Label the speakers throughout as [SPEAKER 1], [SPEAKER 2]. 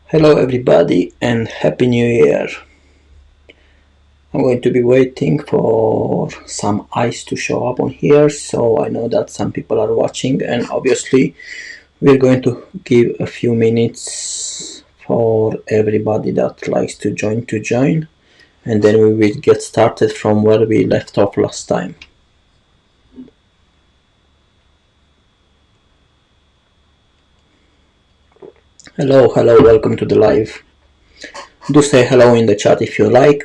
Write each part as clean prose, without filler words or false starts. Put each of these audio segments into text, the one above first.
[SPEAKER 1] Hello everybody and Happy New Year. I'm going to be waiting for some eyes to show up on here, so I know that some people are watching, and obviously we're going to give a few minutes for everybody that likes to join, and then we will get started from where we left off last time. Hello, welcome to the live. Do say hello in the chat if you like.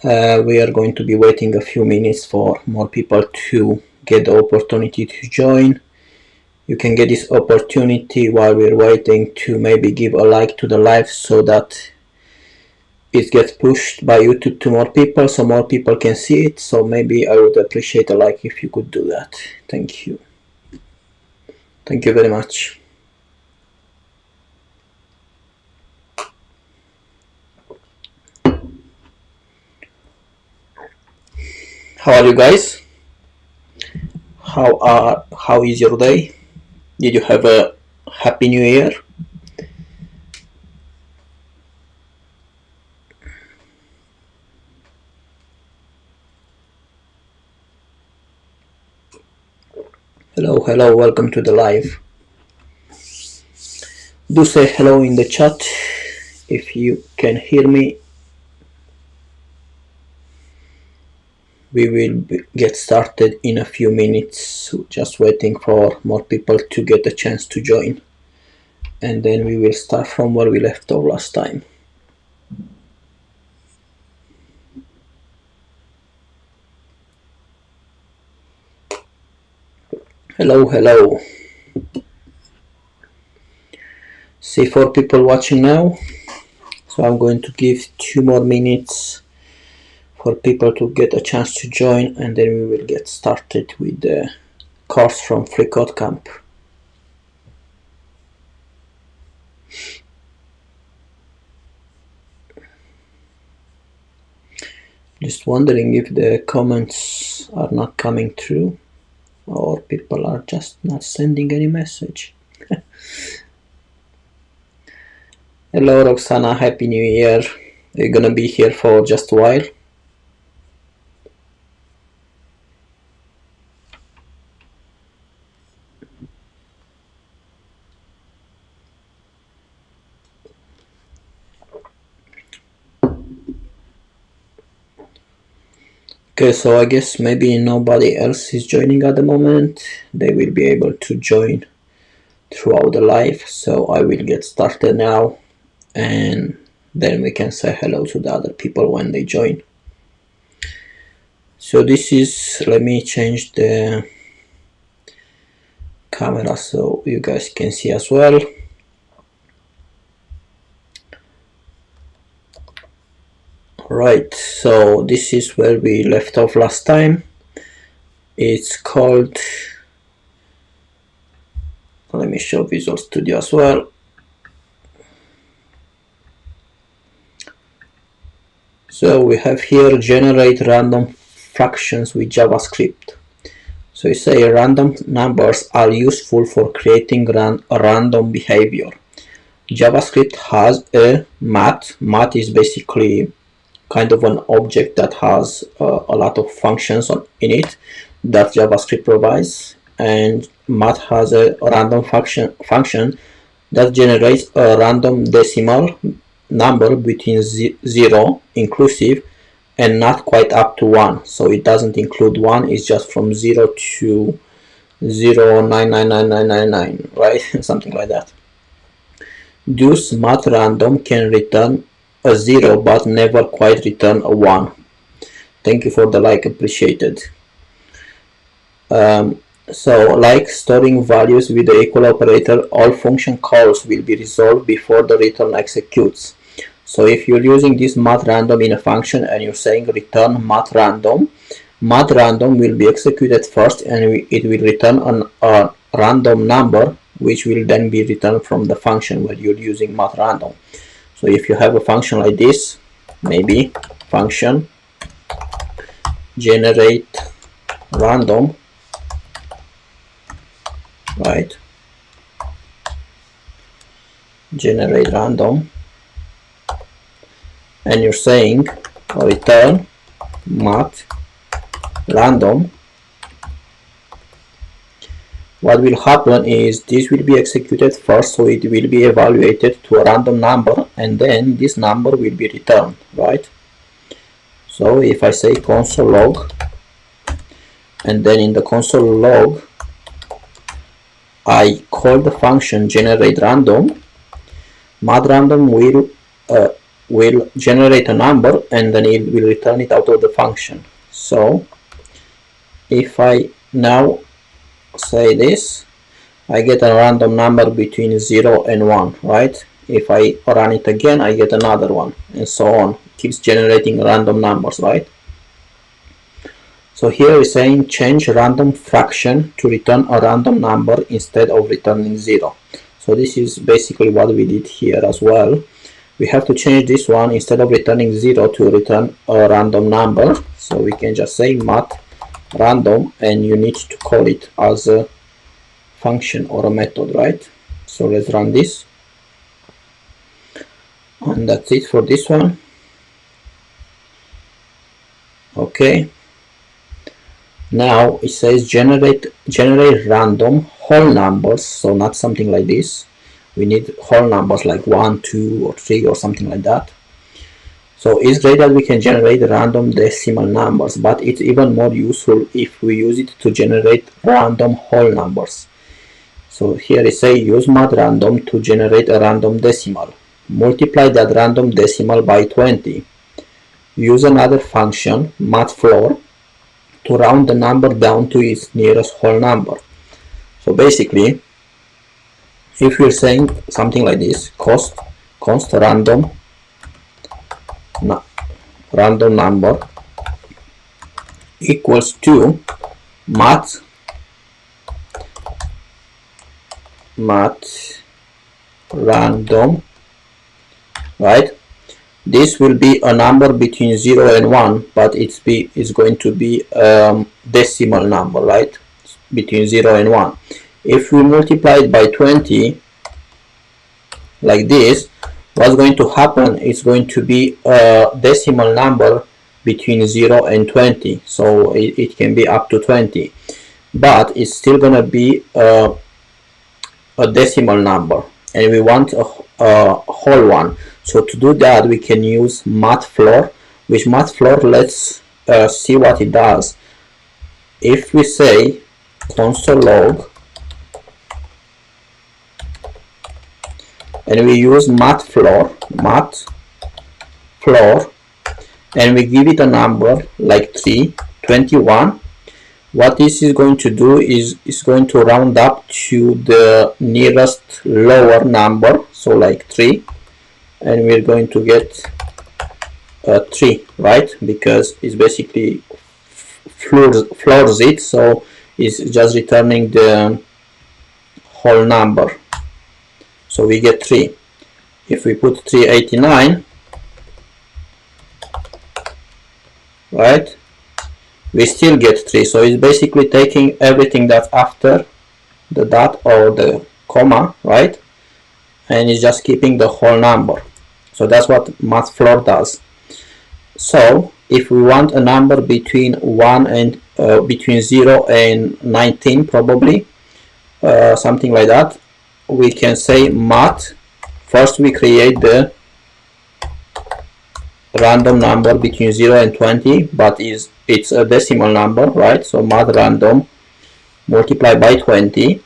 [SPEAKER 1] We are going to be waiting a few minutes for more people to get the opportunity to join. You can get this opportunity while we're waiting to maybe give a like to the live so that it gets pushed by YouTube to more people so more people can see it. So maybe I would appreciate a like if you could do that. Thank you. Thank you very much. How are you guys? How is your day? Did you have a happy new year? Hello, welcome to the live. Do say hello in the chat if you can hear me. We will get started in a few minutes, just waiting for more people to get a chance to join, and then we will start from where we left off last time. Hello. See 4 people watching now, so I'm going to give 2 more minutes for people to get a chance to join, and then we will get started with the course from Freecodecamp. Just wondering if the comments are not coming through or people are just not sending any message. Hello Roxana, Happy New Year. Are you gonna be here for just a while? Okay, so I guess maybe nobody else is joining at the moment. They will be able to join throughout the live, so I will get started now, and then we can say hello to the other people when they join. So this is, let me change the camera so you guys can see as well. Right, so this is where we left off last time. It's called, let me show Visual Studio as well. So we have here generate random fractions with JavaScript. So you say random numbers are useful for creating a random behavior. JavaScript has a math. Math is basically kind of an object that has a lot of functions in it that JavaScript provides, and math has a random function that generates a random decimal number between 0 inclusive and not quite up to 1. So it doesn't include 1, it's just from 0 to 0.9999999, right? Something like that. Thus math random can return a 0 but never quite return a 1. Thank you for the like, appreciated. So like storing values with the equal operator, all function calls will be resolved before the return executes. So if you're using this math random in a function and you're saying return math random will be executed first, and it will return a random number which will then be returned from the function where you're using math random. So if you have a function like this, maybe function generate random, right? generate random, and you're saying return math random, what will happen is this will be executed first, so it will be evaluated to a random number, and then this number will be returned, right? So if I say console log, and then in the console log I call the function generate random, math random will generate a number, and then it will return it out of the function. So if I now say this, I get a random number between 0 and 1, right? If I run it again, I get another one, and so on. It keeps generating random numbers, right? So here is saying change random fraction to return a random number instead of returning 0. So this is basically what we did here as well. We have to change this one, instead of returning 0 to return a random number. So we can just say math random, and you need to call it as a function or a method, right? So let's run this, and that's it for this one. Okay, now it says generate random whole numbers, so not something like this. We need whole numbers like 1, 2 or 3 or something like that. So it's great that we can generate random decimal numbers, but it's even more useful if we use it to generate random whole numbers. So here it says use math random to generate a random decimal. Multiply that random decimal by 20. Use another function, mathfloor, to round the number down to its nearest whole number. So basically, if you're saying something like this, const random number equals to math random, right? This will be a number between 0 and 1, but it's going to be decimal number, right? Between 0 and 1. If we multiply it by 20 like this, what's going to happen is going to be a decimal number between 0 and 20. So it can be up to 20, but it's still going to be a decimal number, and we want a whole one. So to do that, we can use mathfloor, which mathfloor, let's see what it does. If we say console log and we use mathfloor, and we give it a number like 21, what this is going to do is it's going to round up to the nearest lower number, so like 3, and we're going to get 3, right? Because it's basically floors it, so it's just returning the whole number. So we get 3. If we put 389, right, we still get 3. So it's basically taking everything that's after the dot or the comma, right, and it's just keeping the whole number. So that's what mathfloor does. So if we want a number between 0 and 19, probably something like that, we can say math. First we create the random number between 0 and 20, but it's a decimal number, right? So math random multiply by 20,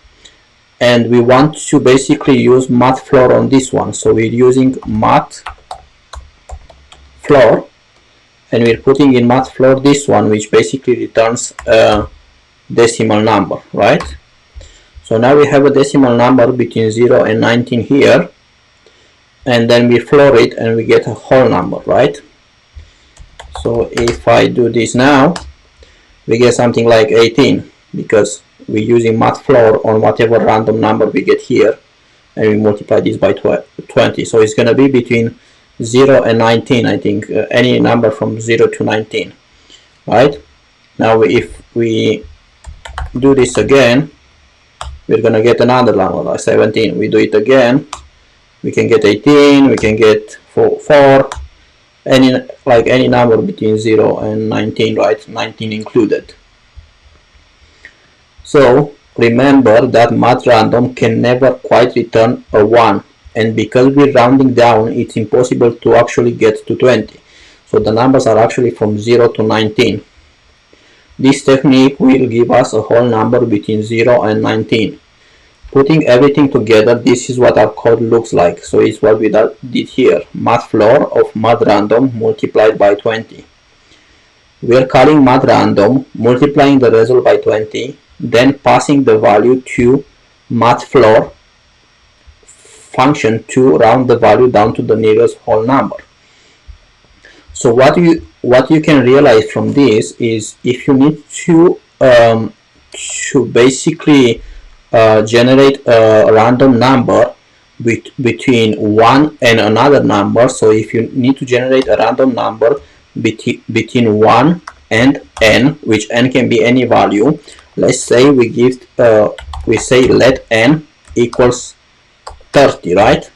[SPEAKER 1] and we want to basically use mathfloor on this one. So we're using mathfloor, and we're putting in mathfloor this one, which basically returns a decimal number, right? So now we have a decimal number between 0 and 19 here, and then we floor it and we get a whole number, right? So if I do this now, we get something like 18, because we're using mathfloor on whatever random number we get here, and we multiply this by 20. So it's going to be between 0 and 19, I think, any number from 0 to 19, right? Now if we do this again, we're going to get another number like 17. We do it again, We can get 18, we can get 4, any number between 0 and 19, right? 19 included. So remember that mathRandom can never quite return a 1, and because we're rounding down, it's impossible to actually get to 20. So the numbers are actually from 0 to 19. This technique will give us a whole number between 0 and 19. Putting everything together, this is what our code looks like. So it's what we did here. Math floor of mathRandom multiplied by 20. We are calling mathRandom, multiplying the result by 20, then passing the value to mathFloor function to round the value down to the nearest whole number. So what you can realize from this is, if you need to basically generate a random number between 1 and another number, so if you need to generate a random number between 1 and n, which n can be any value, let's say we say let n equals 30, right?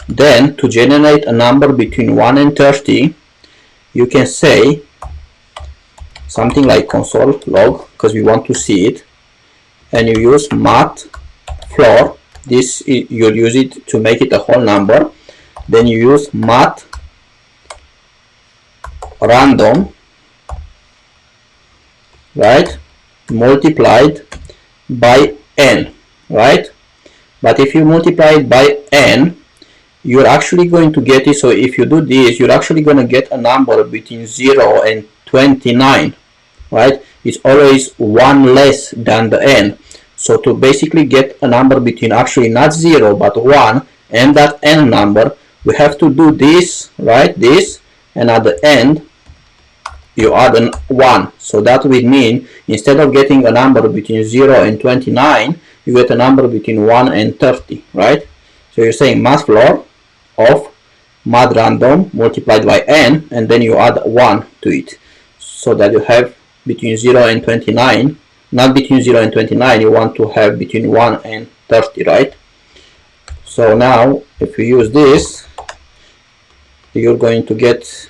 [SPEAKER 1] Then to generate a number between 1 and 30, you can say something like console log, because we want to see it, and you use mathFloor. This you'll use it to make it a whole number. Then you use mathRandom, right, multiplied by n, right? But if you multiply it by n, you're actually going to get it. So if you do this, you're actually going to get a number between 0 and 29, right? It's always 1 less than the n. So to basically get a number between actually not 0 but 1 and that n number, we have to do this, right? This, and at the end you add an 1. So that would mean instead of getting a number between 0 and 29, you get a number between 1 and 30, right? So you're saying mathFloor of mathRandom multiplied by n, and then you add 1 to it, so that you have between 0 and 29, not between 0 and 29, you want to have between 1 and 30, right? So now if you use this, you're going to get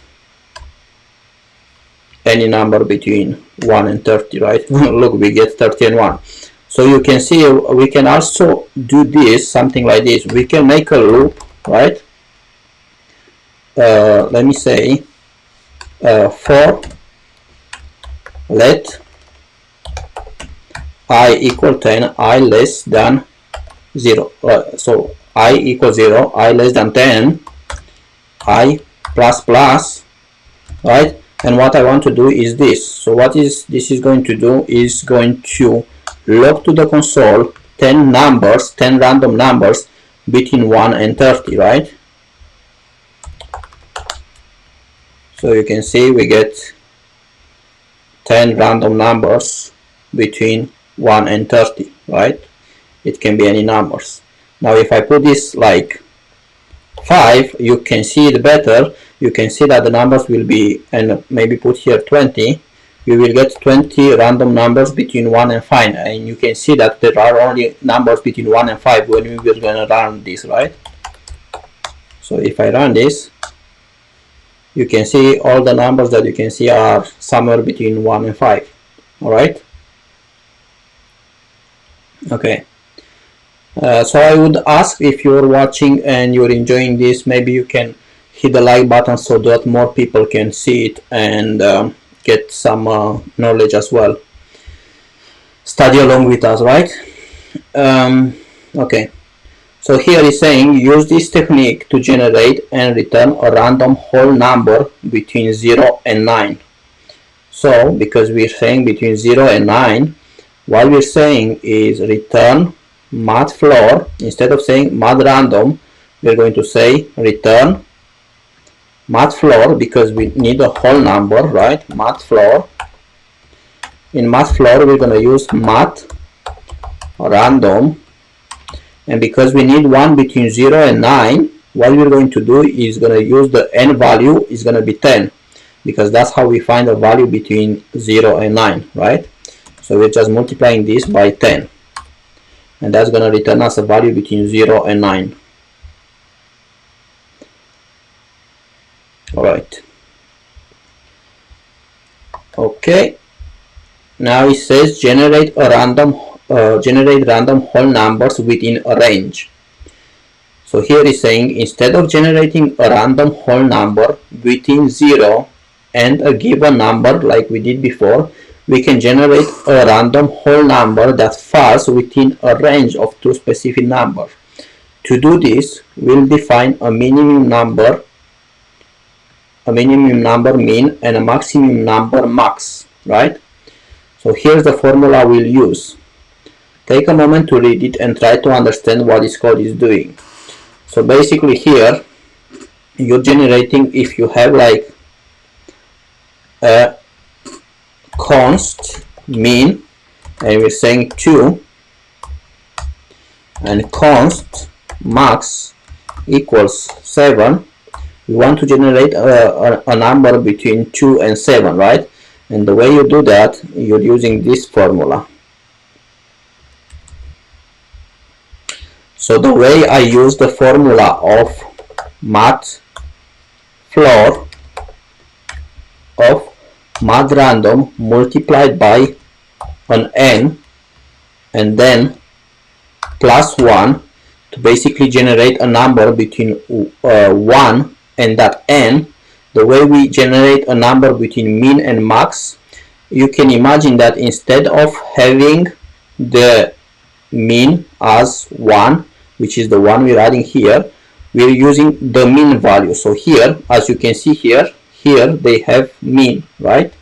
[SPEAKER 1] any number between 1 and 30, right? Look, we get 30 and 1. So you can see we can also do this, something like this. We can make a loop, right? Let me say for let I equal 10, I less than 0. So I equals 0, I less than 10, I plus plus, right? And what I want to do is this. So what this is going to do is going to log to the console 10 numbers, 10 random numbers between 1 and 30, right? So you can see we get 10 random numbers between 1 and 30, right? It can be any numbers. Now if I put this like 5, you can see it better. You can see that the numbers will be, and maybe put here 20, we will get 20 random numbers between 1 and 5, and you can see that there are only numbers between 1 and 5 when we were going to run this, right? So if I run this, you can see all the numbers that you can see are somewhere between 1 and 5. All right. Okay. So I would ask, if you're watching and you're enjoying this, maybe you can hit the like button so that more people can see it and get some knowledge as well. Study along with us, right? Okay. So here is saying use this technique to generate and return a random whole number between 0 and 9. So because we're saying between 0 and 9, what we're saying is return mathFloor. Instead of saying mathRandom, we're going to say return mathFloor, because we need a whole number, right? mathFloor. In mathFloor, we're going to use mathRandom. And because we need one between 0 and 9, what we're going to do is going to use the n value is going to be 10, because that's how we find a value between 0 and 9, right? So we're just multiplying this by 10, and that's going to return us a value between 0 and 9. Alright. Okay. Now it says generate random whole numbers within a range. So here is saying instead of generating a random whole number within 0 and a given number like we did before, we can generate a random whole number that falls within a range of two specific numbers. To do this, we'll define a minimum number min and a maximum number max, right? So here's the formula we'll use. Take a moment to read it and try to understand what this code is doing. So basically here, you're generating, if you have like a const min, and we're saying 2, and const max equals 7, we want to generate a number between 2 and 7, right? And the way you do that, you're using this formula. So the way I use the formula of math floor of math random multiplied by an n and then plus 1 to basically generate a number between 1 and that n. The way we generate a number between min and max, you can imagine that instead of having the min as 1, which is the one we're adding here, we're using the min value. So here, as you can see here they have min, right?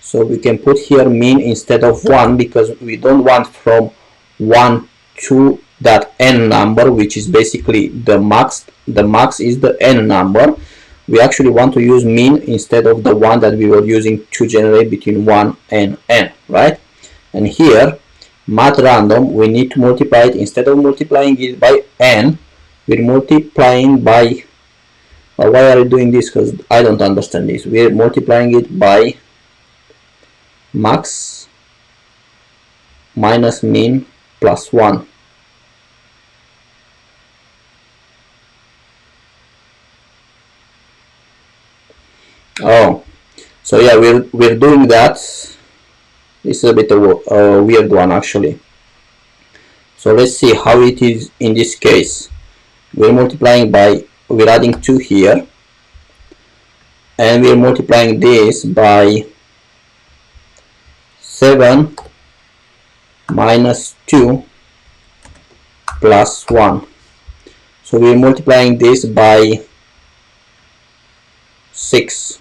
[SPEAKER 1] So we can put here min instead of 1 because we don't want from 1 to that n number, which is basically the max. The max is the n number. We actually want to use min instead of the one that we were using to generate between 1 and n, right? And here, math random, we need to multiply it. Instead of multiplying it by n, we're multiplying by, why are we doing this? Because I don't understand this. We're multiplying it by max minus min plus 1. Oh, so yeah, we're doing that. This is a bit of a weird one actually. So let's see how it is in this case. We're multiplying by, we're adding 2 here, and we're multiplying this by 7 minus 2 plus 1. So we're multiplying this by 6.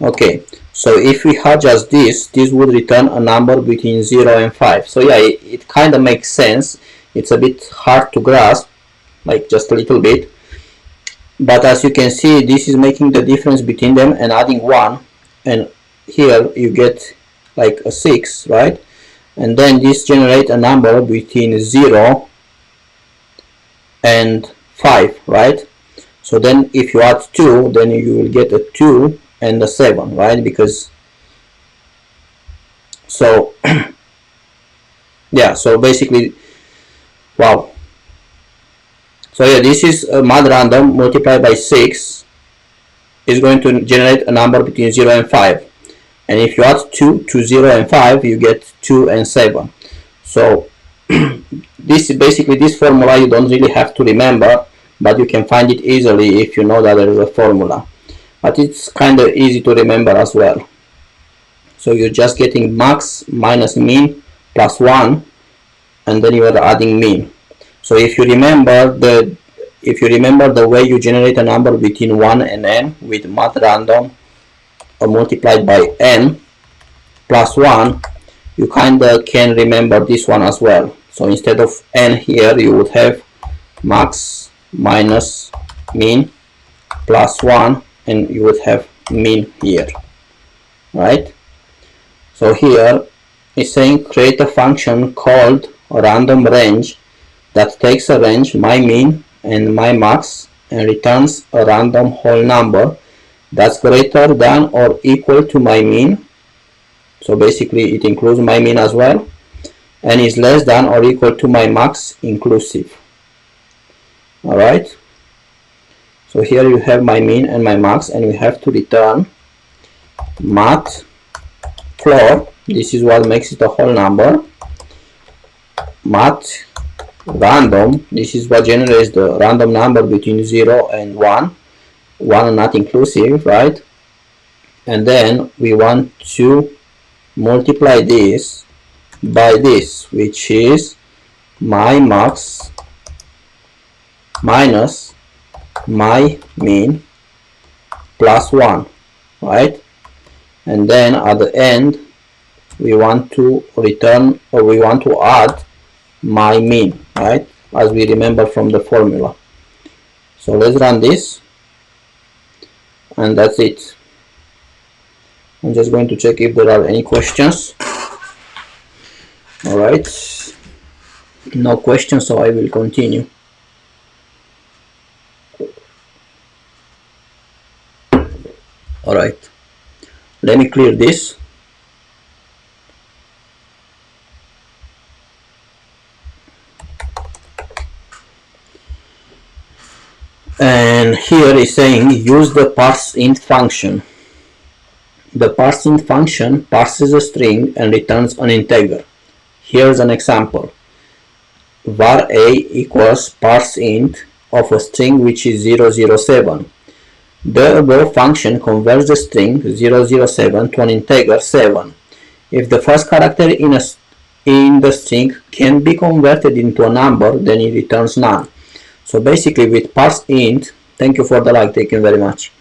[SPEAKER 1] Okay, so if we had just this would return a number between 0 and 5. So yeah, it kind of makes sense. It's a bit hard to grasp, like just a little bit. But as you can see, this is making the difference between them and adding 1. And here you get like a 6, right? And then this generates a number between 0 and 5, right? So then if you add 2, then you will get a 2 and a 7, right? Because so yeah, so basically, wow. So yeah, this is a math random multiplied by 6 is going to generate a number between 0 and 5. And if you add 2 to 0 and 5, you get 2 and 7. So this is basically, this formula you don't really have to remember, but you can find it easily if you know that there is a formula. But it's kind of easy to remember as well. So you're just getting max minus min plus 1, and then you are adding min. So if you remember the way you generate a number between 1 and n with math random multiplied by n plus 1, you kind of can remember this one as well. So instead of n here, you would have max minus min plus 1, and you would have min here, right? So here it's saying create a function called random range that takes a range my min and my max and returns a random whole number that's greater than or equal to my min. So basically it includes my min as well, and is less than or equal to my max inclusive. Alright, So here you have my min and my max, and we have to return mat floor. This is what makes it a whole number. Mat random, this is what generates the random number between 0 and 1 not inclusive, right? And then we want to multiply this by this, which is my max minus my min plus 1, right? And then at the end we want to return, or we want to add my min, right, as we remember from the formula. So let's run this, and that's it. I'm just going to check if there are any questions. Alright, no questions, so I will continue. Alright, let me clear this. And here is saying use the parseInt function. The parsing function parses a string and returns an integer. Here's an example. var a equals parseInt of a string which is 007. The above function converts the string 007 to an integer 7. If the first character in the string can be converted into a number, then it returns none. So basically with parseInt, thank you for the like, thank you very much.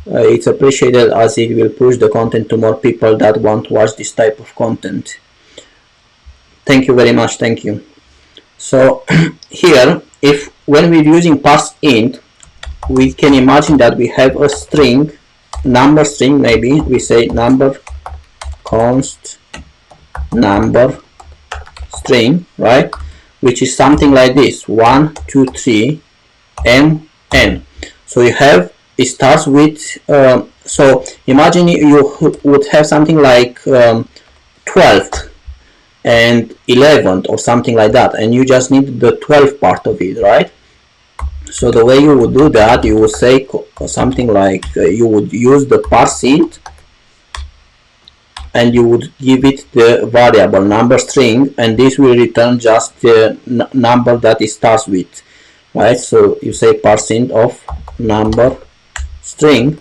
[SPEAKER 1] It's appreciated as it will push the content to more people that want to watch this type of content. Thank you very much, thank you. So here, if when we're using parseInt, we can imagine that we have a string, number string, maybe we say number const number string, right, which is something like this, 1 2 3 m n. So you have, it starts with so imagine you would have something like 12th and 11th or something like that, and you just need the 12th part of it, right? So the way you would do that, you would say something like you would use the parseInt and you would give it the variable number string, and this will return just the number that it starts with, right? So you say parseInt of number string,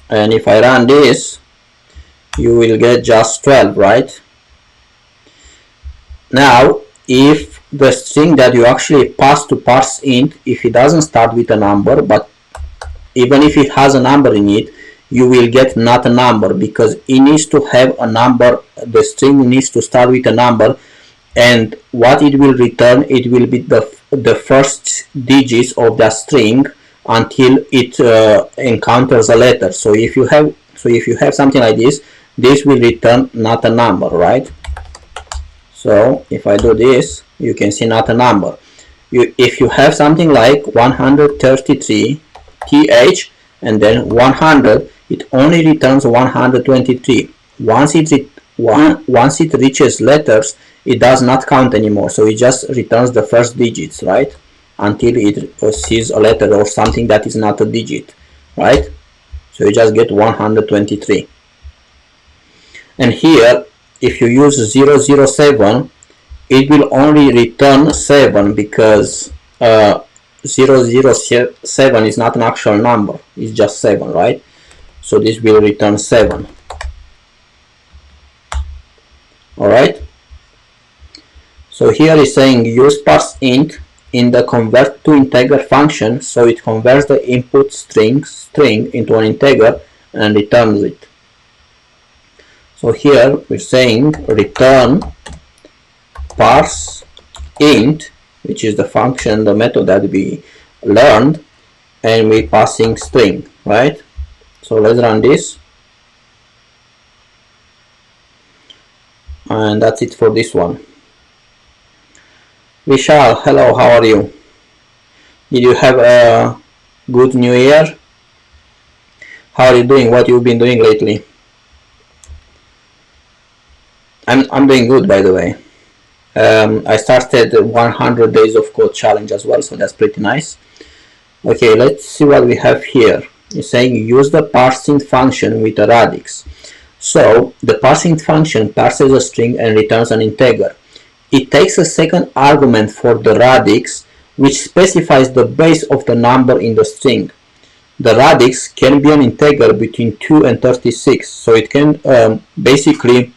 [SPEAKER 1] and if I run this, you will get just 12, right? Now if the string that you actually pass to parseInt, if it doesn't start with a number, but even if it has a number in it, you will get not a number, because it needs to have a number. The string needs to start with a number, and what it will return, it will be the first digits of that string until it encounters a letter. So if you have something like this will return not a number, right? So if I do this, you can see not a number. If you have something like 133 th and then 100, it only returns 123. Once it reaches letters, it does not count anymore, so it just returns the first digits, right, until it sees a letter or something that is not a digit, right? So you just get 123. And here, if you use 007, it will only return 7, because 007 is not an actual number, it's just 7, right? So this will return 7. Alright, so here is saying use parseInt in the convert to integer function, so it converts the input string into an integer and returns it. So here we're saying return parseInt, which is the function, the method that we learned, and we're passing string, right? So let's run this, and that's it for this one. Vishal, hello, how are you? Did you have a good new year? How are you doing? What you've been doing lately? I'm doing good, by the way. I started 100 days of code challenge as well, so that's pretty nice. Okay, let's see what we have here. It's saying use the parsing function with a radix. So the parsing function parses a string and returns an integer. It takes a second argument for the radix, which specifies the base of the number in the string. The radix can be an integer between 2 and 36, so it can basically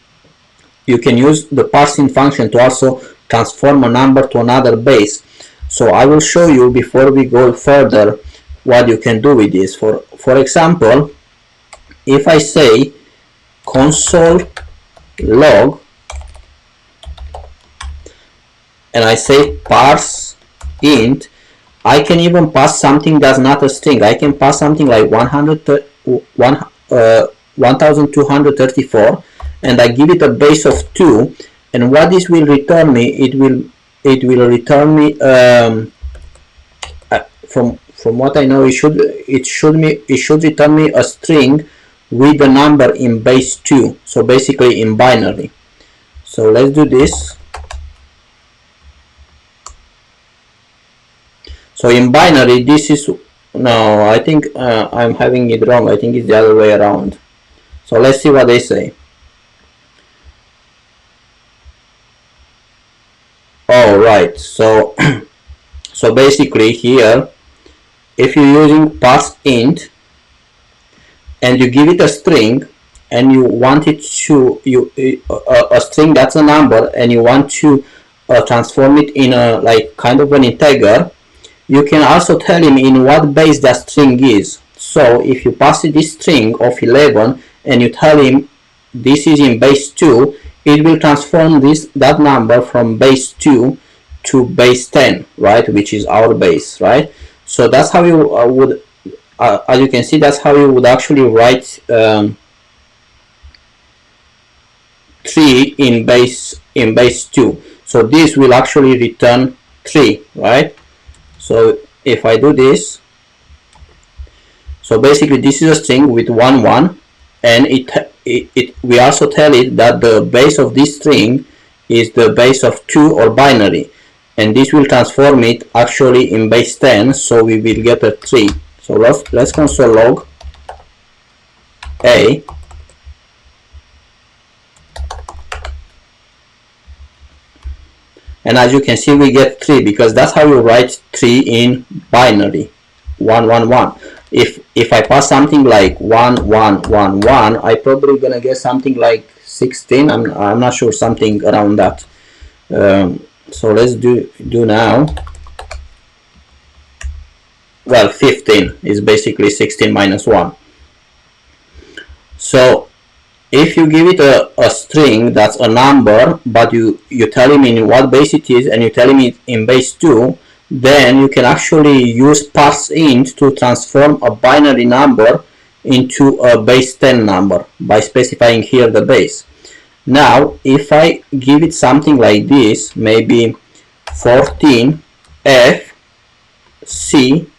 [SPEAKER 1] you can use the parsing function to also transform a number to another base. So I will show you before we go further what you can do with this. For example, if I say console log and I say parse int, I can even pass something that's not a string. I can pass something like 1234 and I give it a base of 2, and what this will return me, it will return me from what I know, it should return me a string with the number in base 2, so basically in binary. So let's do this. So in binary, this is, no, I think I'm having it wrong. I think it's the other way around. So let's see what they say. Oh, right. So so basically here, if you're using parse int and you give it a string and you want it to a string that's a number and you want to transform it in a like kind of an integer, you can also tell him in what base that string is. So if you pass it this string of 11 and you tell him this is in base 2, it will transform that number from base 2 to base 10, right, which is our base, right? So that's how you would, as you can see, that's how you would actually write 3 in base 2. So this will actually return 3, right? So if I do this, so basically this is a string with 1 1, and we also tell it that the base of this string is the base of 2 or binary, and this will transform it actually in base 10, so we will get a 3. So let's console log a, and as you can see we get 3 because that's how you write 3 in binary, 1 1 1. If I pass something like 1 1 1 1, I probably gonna get something like 16. I'm not sure, something around that. So let's do now. Well, 15 is basically 16 minus 1. So if you give it a string that's a number, but you tell him in what base it is and you tell him it in base 2, then you can actually use parse int to transform a binary number into a base 10 number by specifying here the base. Now if I give it something like this, maybe 14 f c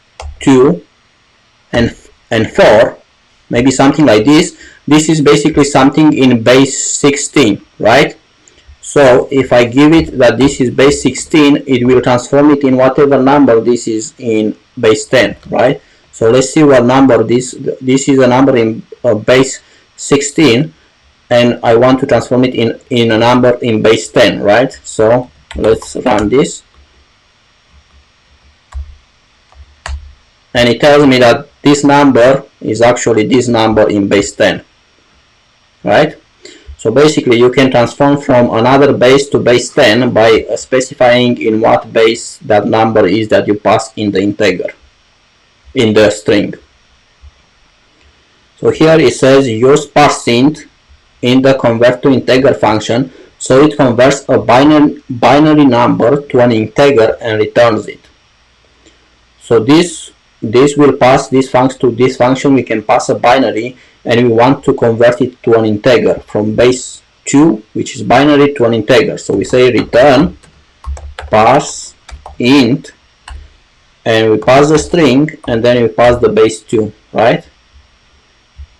[SPEAKER 1] 2 and 4, maybe something like this, this is basically something in base 16, right? So if I give it that this is base 16, it will transform it in whatever number this is in base 10, right? So let's see what number this is. A number in base 16, and I want to transform it in a number in base 10, right? So let's run this, and it tells me that this number is actually this number in base 10, right? So basically you can transform from another base to base 10 by specifying in what base that number is that you pass in the integer, in the string. So here it says use parse int in the convert to integer function, so it converts a binary number to an integer and returns it. So this will pass this function to this function. We can pass a binary and we want to convert it to an integer from base 2, which is binary, to an integer. So we say return parse int, and we pass the string and then we pass the base 2, right?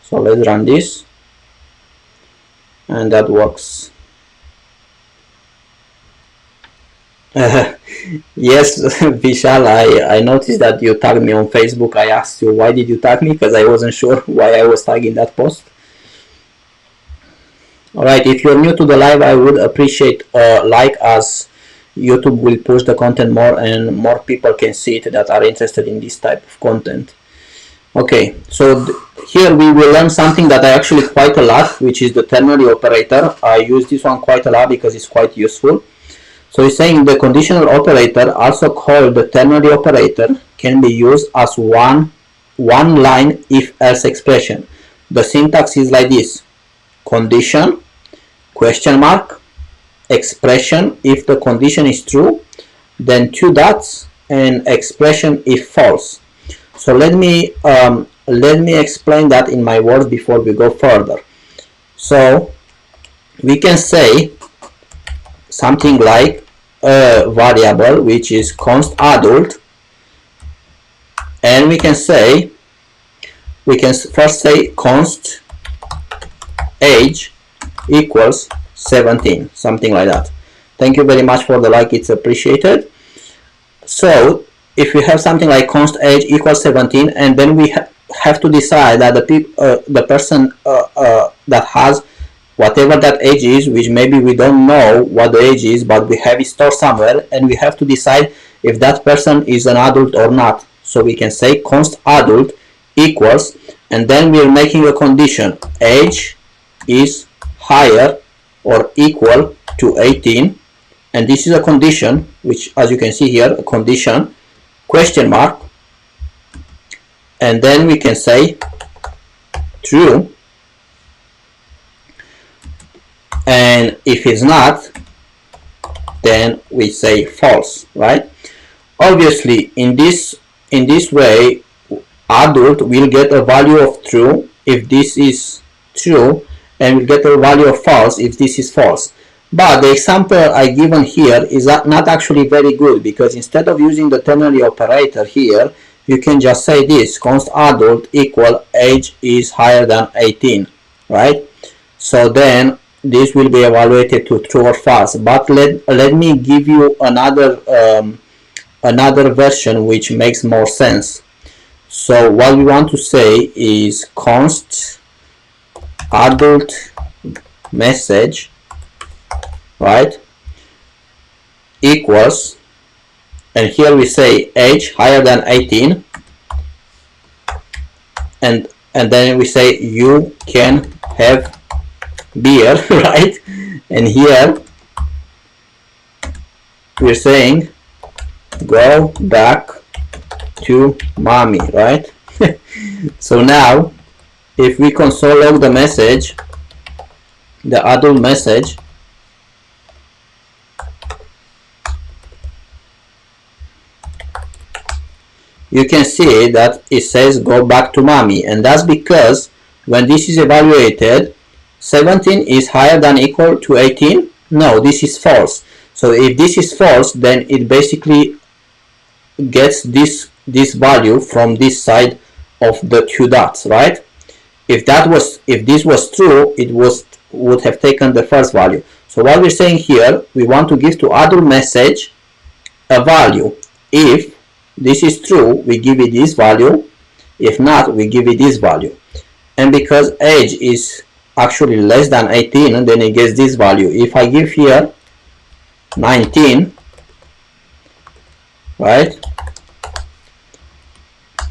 [SPEAKER 1] So let's run this, and that works. Yes, Vishal, I noticed that you tagged me on Facebook. I asked you why did you tag me because I wasn't sure why I was tagging that post. Alright, if you're new to the live, I would appreciate a like, as YouTube will push the content more and more people can see it that are interested in this type of content. Okay, so here we will learn something that I actually quite a lot, which is the ternary operator. I use this one quite a lot because it's quite useful. So it's saying the conditional operator, also called the ternary operator, can be used as one line if-else expression. The syntax is like this: condition, question mark, expression if the condition is true, then two dots, and expression if false. So let me explain that in my words before we go further. So we can say something like a variable which is const adult, and we can first say const age equals 17, something like that. Thank you very much for the like, it's appreciated. So if we have something like const age equals 17, and then we have to decide that the person that has whatever that age is, which maybe we don't know what the age is, but we have it stored somewhere, and we have to decide if that person is an adult or not. So we can say const adult equals, and then we are making a condition: age is higher or equal to 18, and this is a condition which, as you can see here, a condition question mark, and then we can say true, and if it's not, then we say false, right? Obviously in this way, adult will get a value of true if this is true, and will get a value of false if this is false. But the example I given here is not actually very good, because instead of using the ternary operator here, you can just say this: const adult equal age is higher than 18, right? So then this will be evaluated to true or false. But let me give you another version which makes more sense. So what we want to say is const adult message, right, equals, and here we say age higher than 18, and then we say you can have beer, right? And here we're saying go back to mommy, right? So now if we console log the message, the adult message, you can see that it says go back to mommy, and that's because when this is evaluated, 17 is higher than equal to 18. No, this is false. So if this is false, then it basically gets this value from this side of the two dots, right? If this was true, it would have taken the first value. So what we're saying here, we want to give to adult message a value. If this is true, we give it this value. If not, we give it this value. And because age is actually less than 18, then it gets this value. If I give here 19, right,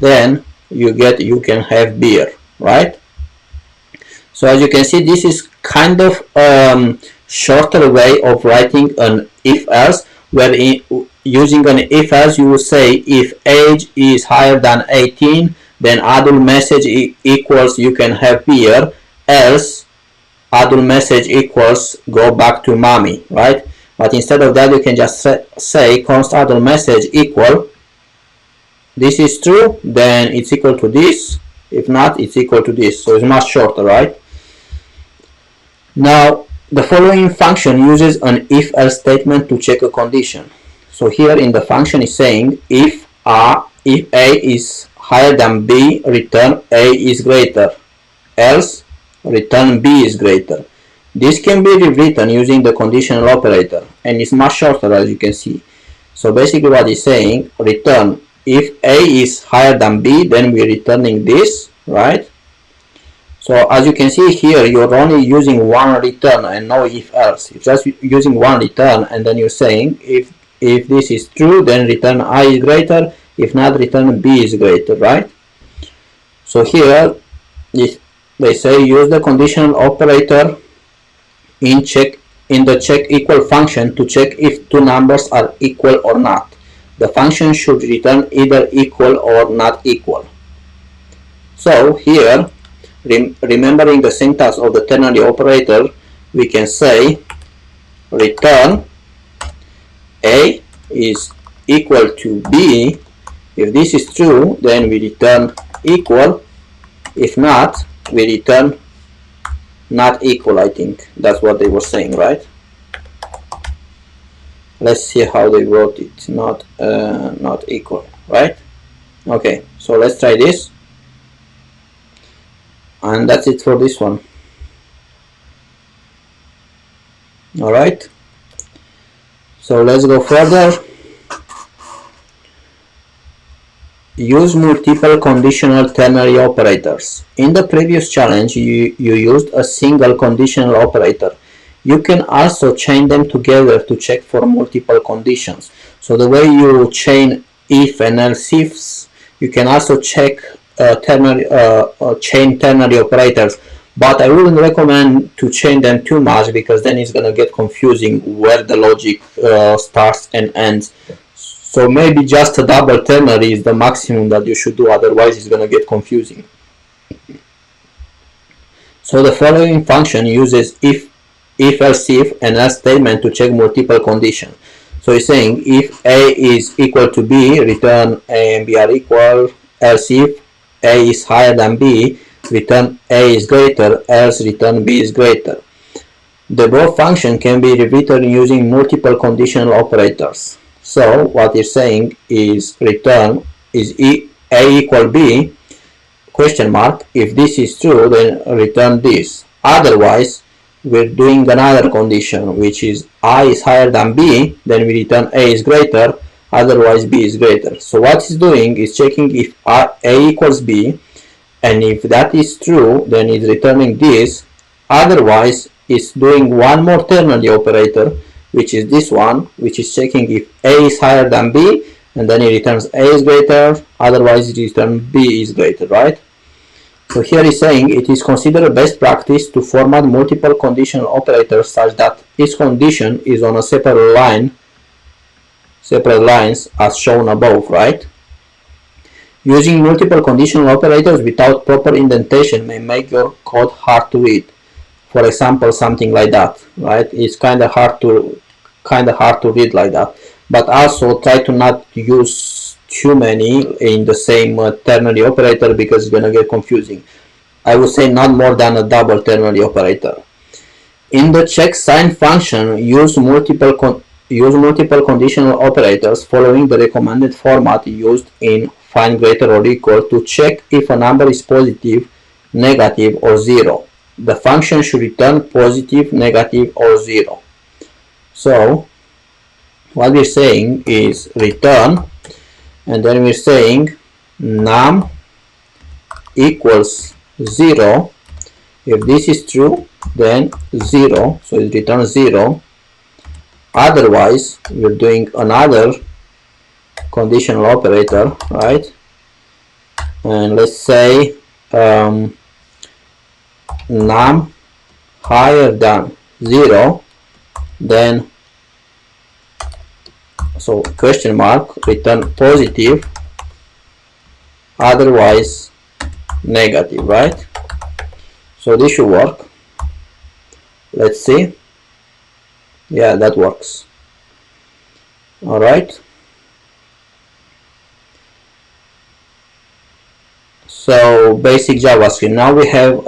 [SPEAKER 1] then you get you can have beer, right? So as you can see, this is kind of shorter way of writing an if-else, where using an if-else you will say if age is higher than 18, then adult message equals you can have beer, else adult message equals go back to mommy, right? But instead of that, you can just say const adult message equal, this is true, then it's equal to this, if not, it's equal to this. So it's much shorter, right? Now the following function uses an if-else statement to check a condition. So here in the function is saying if A is higher than B, return A is greater, else return B is greater. This can be rewritten using the conditional operator, and it's much shorter, as you can see. So basically what it's saying, return if A is higher than B, then we're returning this, right? So as you can see here, you're only using one return and no if else. You're just using one return, and then you're saying if this is true, then return I is greater. If not, return B is greater, right? So here they say use the conditional operator in the check equal function to check if two numbers are equal or not. The function should return either equal or not equal. So here, remembering the syntax of the ternary operator, we can say return A is equal to B. If this is true, then we return equal. If not, we return not equal. I think that's what they were saying, right? Let's see how they wrote it. Not equal, right? Okay, so let's try this. And that's it for this one. Alright, so let's go further. Use multiple conditional ternary operators. In the previous challenge, you used a single conditional operator. You can also chain them together to check for multiple conditions. So the way you chain if and else ifs, you can also check chain ternary operators, but I wouldn't recommend to chain them too much, because then it's going to get confusing where the logic starts and ends. So maybe just a double ternary is the maximum that you should do, otherwise it's going to get confusing. So the following function uses if else if and else statement to check multiple conditions. So it's saying if A is equal to B, return A and B are equal. Else if A is higher than B, return A is greater, else return B is greater. The above function can be rewritten using multiple conditional operators. So what you're saying is return is A equal B, question mark. If this is true, then return this. Otherwise, we're doing another condition, which is I is higher than B, then we return A is greater, otherwise B is greater. So what it's doing is checking if A equals B, and if that is true, then it's returning this. Otherwise, it's doing one more ternary operator, which is this one, which is checking if A is higher than B, and then it returns A is greater, otherwise it returns B is greater, right? So here is saying it is considered best practice to format multiple conditional operators such that each condition is on a separate lines as shown above, right? Using multiple conditional operators without proper indentation may make your code hard to read. For example, something like that, right? It's kind of hard to read like that. But also try to not use too many in the same ternary operator, because it's going to get confusing. I would say not more than a double ternary operator. In the check sign function, use multiple conditional operators following the recommended format used in find greater or equal to check if a number is positive, negative, or 0. The function should return positive, negative, or 0. So what we're saying is return, and then we're saying num equals 0. If this is true, then 0, so it returns 0. Otherwise, we're doing another conditional operator, right? And let's say num higher than 0, then so question mark, return positive, otherwise negative, right? So this should work. Let's see. Yeah, that works. All right. So basic JavaScript. Now we have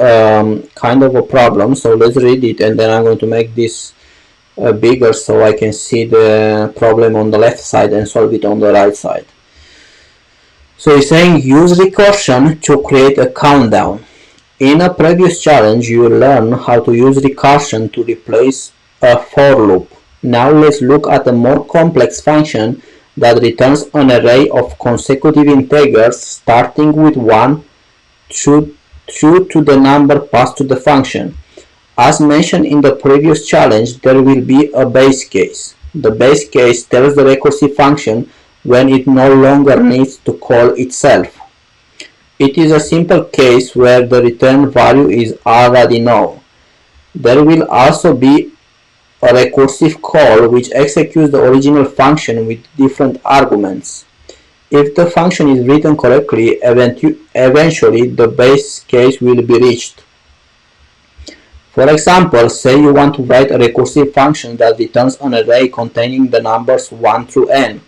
[SPEAKER 1] kind of a problem. So let's read it, and then I'm going to make this bigger so I can see the problem on the left side and solve it on the right side. So it's saying use recursion to create a countdown. In a previous challenge, you learned how to use recursion to replace a for loop. Now let's look at a more complex function that returns an array of consecutive integers starting with 1 through to the number passed to the function. As mentioned in the previous challenge, there will be a base case. The base case tells the recursive function when it no longer needs to call itself. It is a simple case where the return value is already known. There will also be a recursive call which executes the original function with different arguments. If the function is written correctly, eventually the base case will be reached. For example, say you want to write a recursive function that returns an array containing the numbers 1 through n.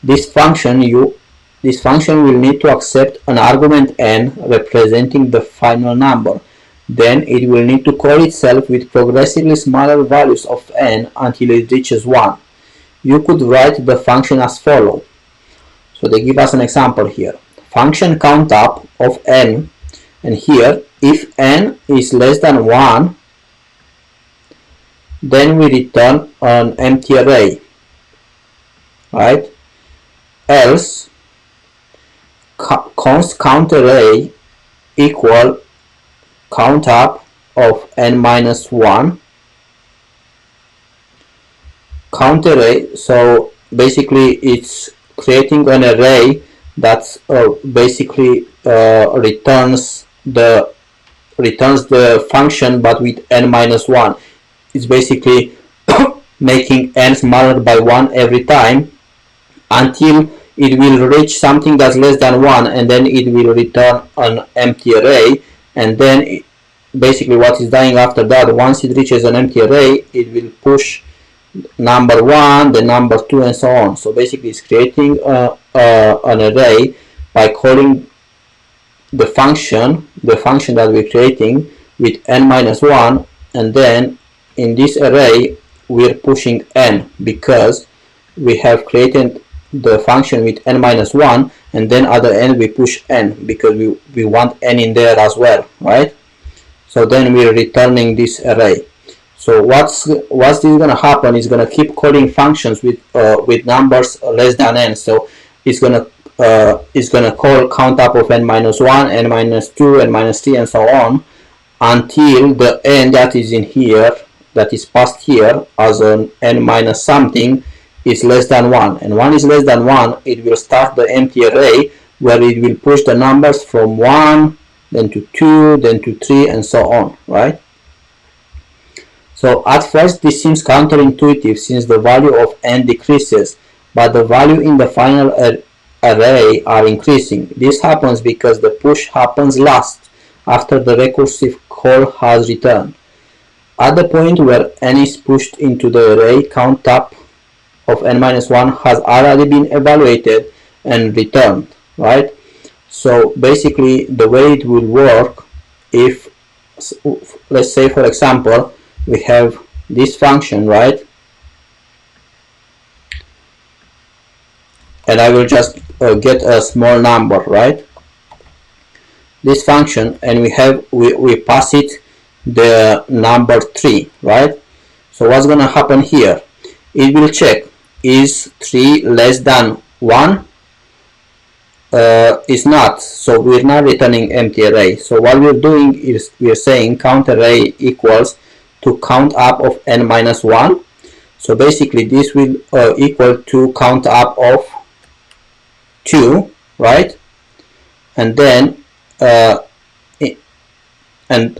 [SPEAKER 1] This function will need to accept an argument n representing the final number. Then it will need to call itself with progressively smaller values of n until it reaches 1. You could write the function as follows. So they give us an example here. Function countup of n, and here if n is less than 1, then we return an empty array, right? Else const count array equal countup of n minus 1 count array. So basically it's creating an array that basically returns the function but with n minus 1. It's basically making n smaller by 1 every time until it will reach something that's less than 1, and then it will return an empty array. And then basically what is dying after that, once it reaches an empty array, it will push number 1, the number 2, and so on. So basically it's creating an array by calling the function that we're creating with n minus 1, and then in this array we're pushing n because we have created the function with n minus 1, and then at the end we push n because we want n in there as well, right? So then we're returning this array. So what's this gonna happen is gonna keep calling functions with numbers less than n. So it's gonna call countup of n minus 1, n minus 2, n minus 3, and so on until the n that is in here, that is passed here as an n minus something, is less than 1. And 1 is less than 1, it will start the empty array where it will push the numbers from 1, then to 2, then to 3, and so on, right? So at first this seems counterintuitive since the value of n decreases, but the value in the final array are increasing. This happens because the push happens last after the recursive call has returned. At the point where n is pushed into the array, countup of n minus 1 has already been evaluated and returned, right? So basically the way it will work, if let's say for example we have this function, right, and I will just get a small number, right, this function, and we pass it the number 3, right? So what's gonna happen here? It will check, is 3 less than 1? Is not, so we're not returning empty array. So what we're doing is we're saying count array equals to count up of n minus 1. So basically this will equal to count up of 2, right? And then and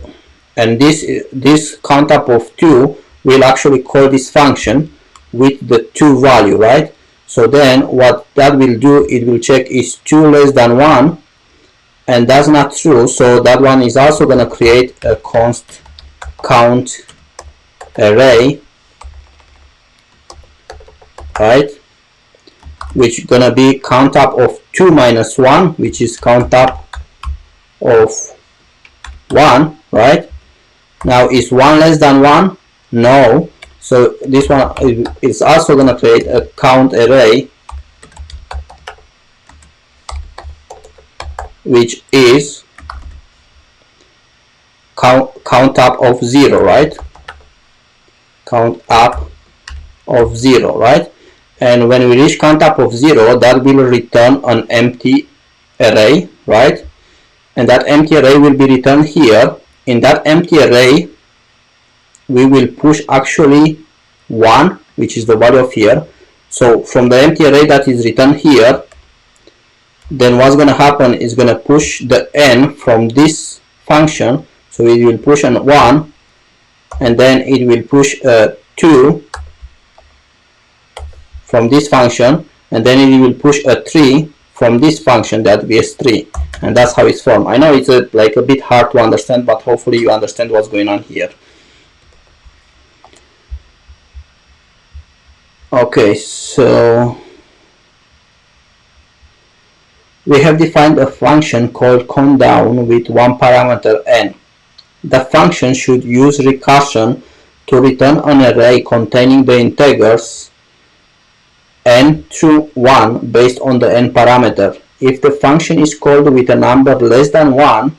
[SPEAKER 1] this count up of 2 will actually call this function with the 2 value, right? So then what that will do, it will check is 2 less than 1, and that's not true, so that one is also going to create a const count array, right, which is going to be count up of 2 minus 1, which is count up of 1, right? Now is 1 less than 1? No. So this one is also going to create a count array, which is count up of 0, right? Count up of 0, right? and when we reach count up of 0, that will return an empty array, right? And that empty array will be returned here. In that empty array, we will push actually 1, which is the value of here. So from the empty array that is returned here, then what's going to happen is going to push the n from this function. So it will push an 1, and then it will push 2 from this function, and then it will push a 3 from this function, that vs3, and that's how it's formed. I know it's like a bit hard to understand, but hopefully you understand what's going on here. Okay, so we have defined a function called countdown with one parameter n. The function should use recursion to return an array containing the integers n through 1 based on the n parameter. If the function is called with a number less than 1,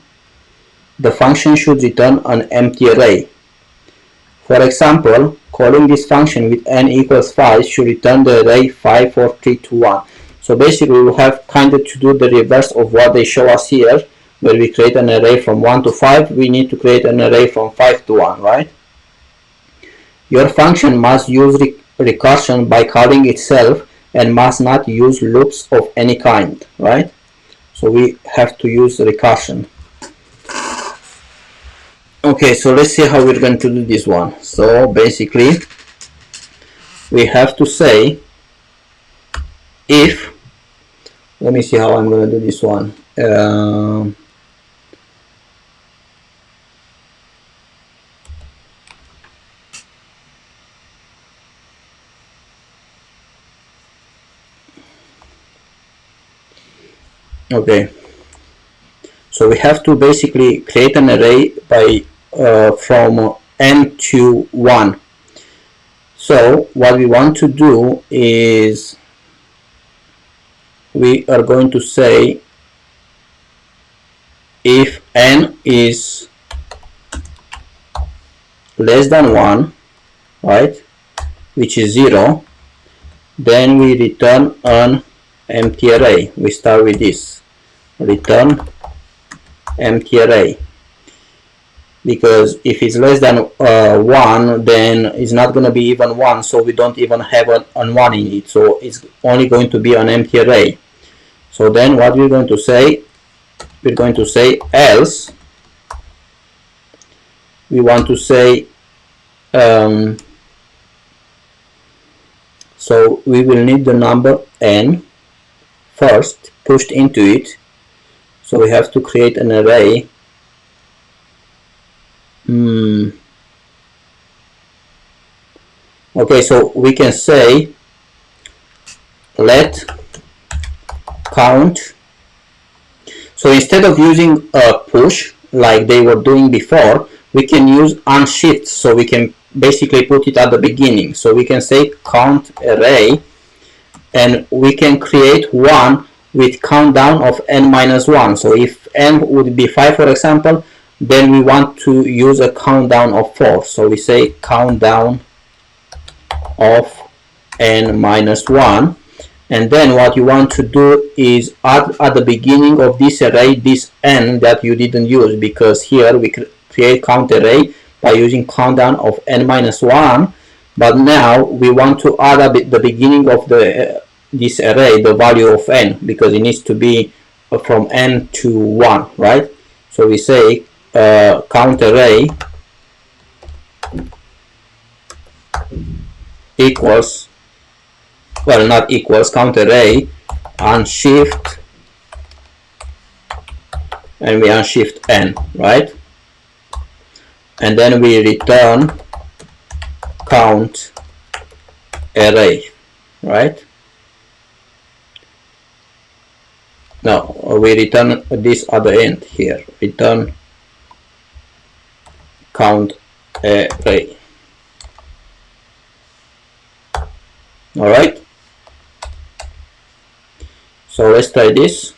[SPEAKER 1] the function should return an empty array. For example, calling this function with n equals 5 should return the array 5, 4, 3, 2, 1. So basically we have kind of to do the reverse of what they show us here, where we create an array from 1 to 5, we need to create an array from 5 to 1, right? Your function must use recursion by calling itself and must not use loops of any kind, right? So we have to use recursion. Okay, so let's see how we're going to do this one. So basically we have to say if, let me see how I'm going to do this one. Okay, so we have to basically create an array by from n to 1. So what we want to do is we are going to say if n is less than 1, right, which is 0, then we return an empty array. We start with this, return empty array, because if it's less than 1, then it's not going to be even 1, so we don't even have an 1 in it, so it's only going to be an empty array. So then what we're going to say, else we want to say so we will need the number n first pushed into it, so we have to create an array. Okay, so we can say let count. So instead of using a push like they were doing before, we can use unshift, so we can basically put it at the beginning. So we can say count array, and we can create one with countdown of n minus 1. So if n would be 5, for example, then we want to use a countdown of 4. So we say countdown of n minus 1. And then what you want to do is add at the beginning of this array this n that you didn't use, because here we create count array by using countdown of n minus 1, but now we want to add at the beginning of this array the value of n, because it needs to be from n to 1, right? So we say count array equals, well, not equals, count array unshift, and we unshift n, right? And then we return count array, right? No, we return this at the end here, return count array. All right, so let's try this.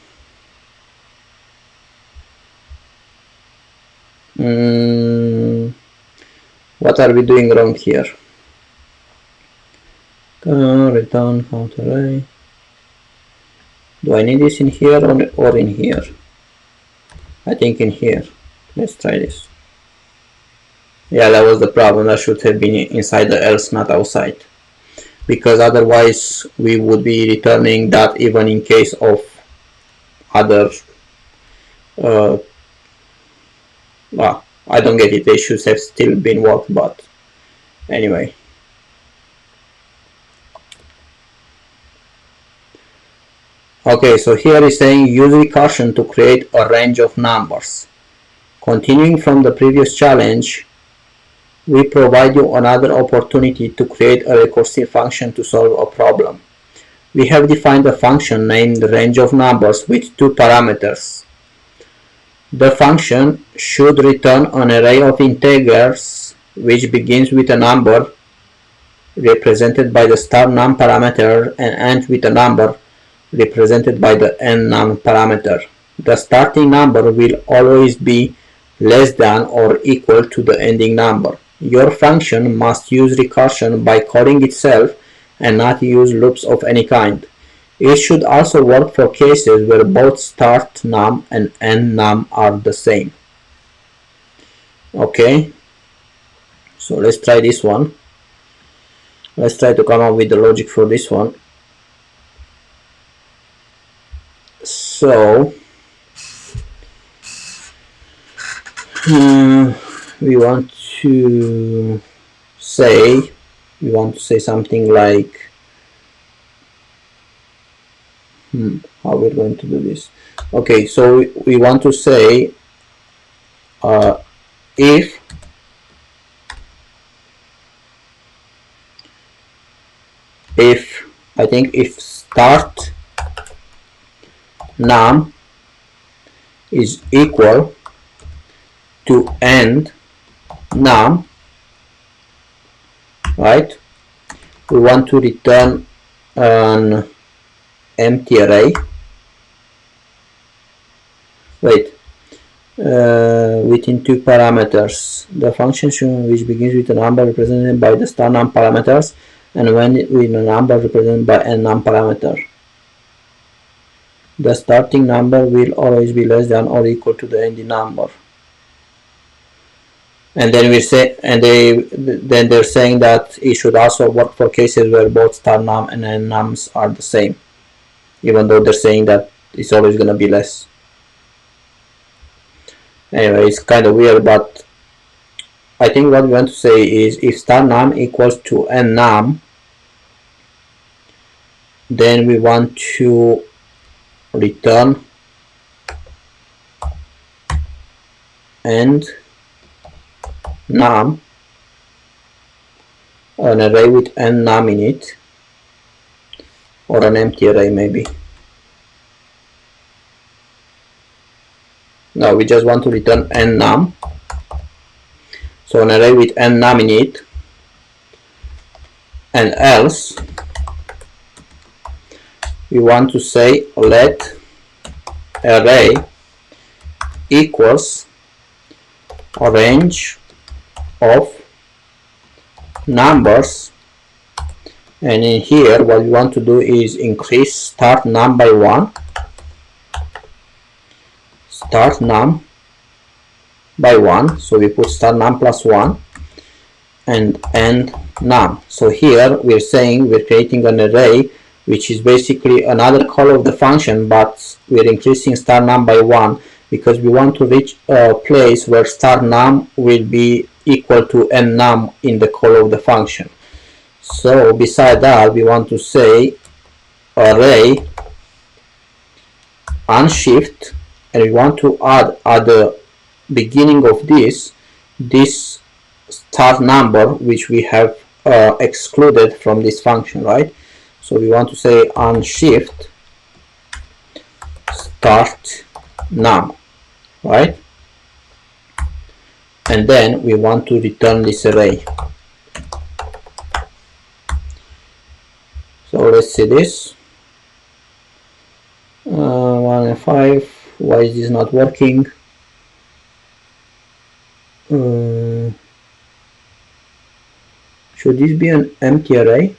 [SPEAKER 1] What are we doing wrong here? Return count array. Do I need this in here or in here? I think in here. Let's try this. Yeah, that was the problem. That should have been inside the else, not outside. Because otherwise we would be returning that even in case of other well, I don't get it. They should have still been worked, but anyway. Okay, so here is saying use recursion to create a range of numbers. Continuing from the previous challenge, we provide you another opportunity to create a recursive function to solve a problem. We have defined a function named range of numbers with two parameters. The function should return an array of integers which begins with a number represented by the star num parameter and ends with a number represented by the n num parameter. The starting number will always be less than or equal to the ending number. Your function must use recursion by calling itself and not use loops of any kind. It should also work for cases where both start num and end num are the same. Okay, so let's try this one. Let's try to come up with the logic for this one. So we want to say something like how we're going to do this. Okay, so we want to say if start num is equal to end num, right? We want to return an empty array. Within two parameters. The function which begins with a number represented by the star num parameters and when with a number represented by n num parameter. The starting number will always be less than or equal to the ending number. And then we say, and then they're saying that it should also work for cases where both star num and n nums are the same, even though they're saying that it's always going to be less. Anyway, it's kind of weird, but I think what we want to say is if star num equals to n num, then we want to return end num, an array with n num in it, or an empty array maybe. No, we just want to return n num, so an array with n num in it, and else we want to say let array equals a range of numbers, and in here what we want to do is increase start num by 1, start num by 1, so we put start num plus 1 and end num. So here we're saying we're creating an array which is basically another call of the function, but we're increasing start num by 1 because we want to reach a place where start num will be equal to n num in the call of the function. So beside that we want to say array unshift, and we want to add at the beginning of this start number which we have excluded from this function, right? So we want to say unshift start num, right? And then we want to return this array. So let's see this. 1 and 5. Why is this not working? Should this be an empty array?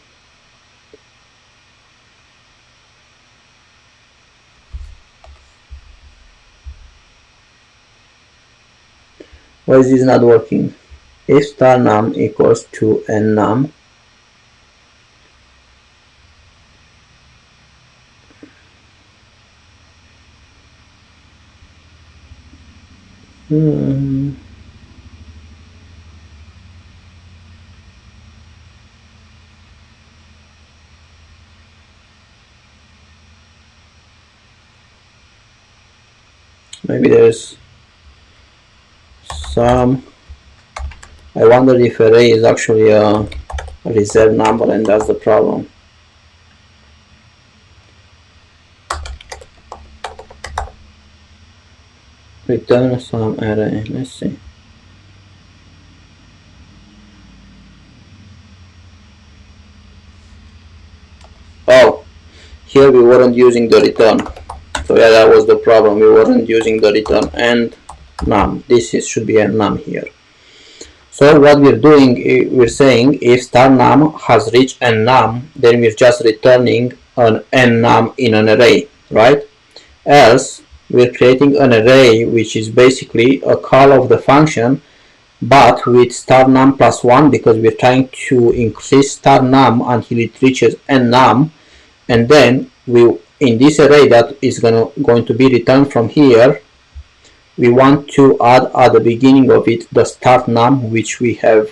[SPEAKER 1] Why is this not working? If star num equals to nnum, maybe there's some. I wonder if array is actually a reserved number, and that's the problem. Return some array. Let's see. Oh, here we weren't using the return. So yeah, that was the problem. We weren't using the return and num. This should be a num here. So what we're doing, we're saying if star num has reached n num, then we're just returning an n num in an array, right? Else we're creating an array which is basically a call of the function, but with star num plus 1, because we're trying to increase star num until it reaches n num, and then we, in this array that is going to be returned from here, we want to add at the beginning of it the start num, which we have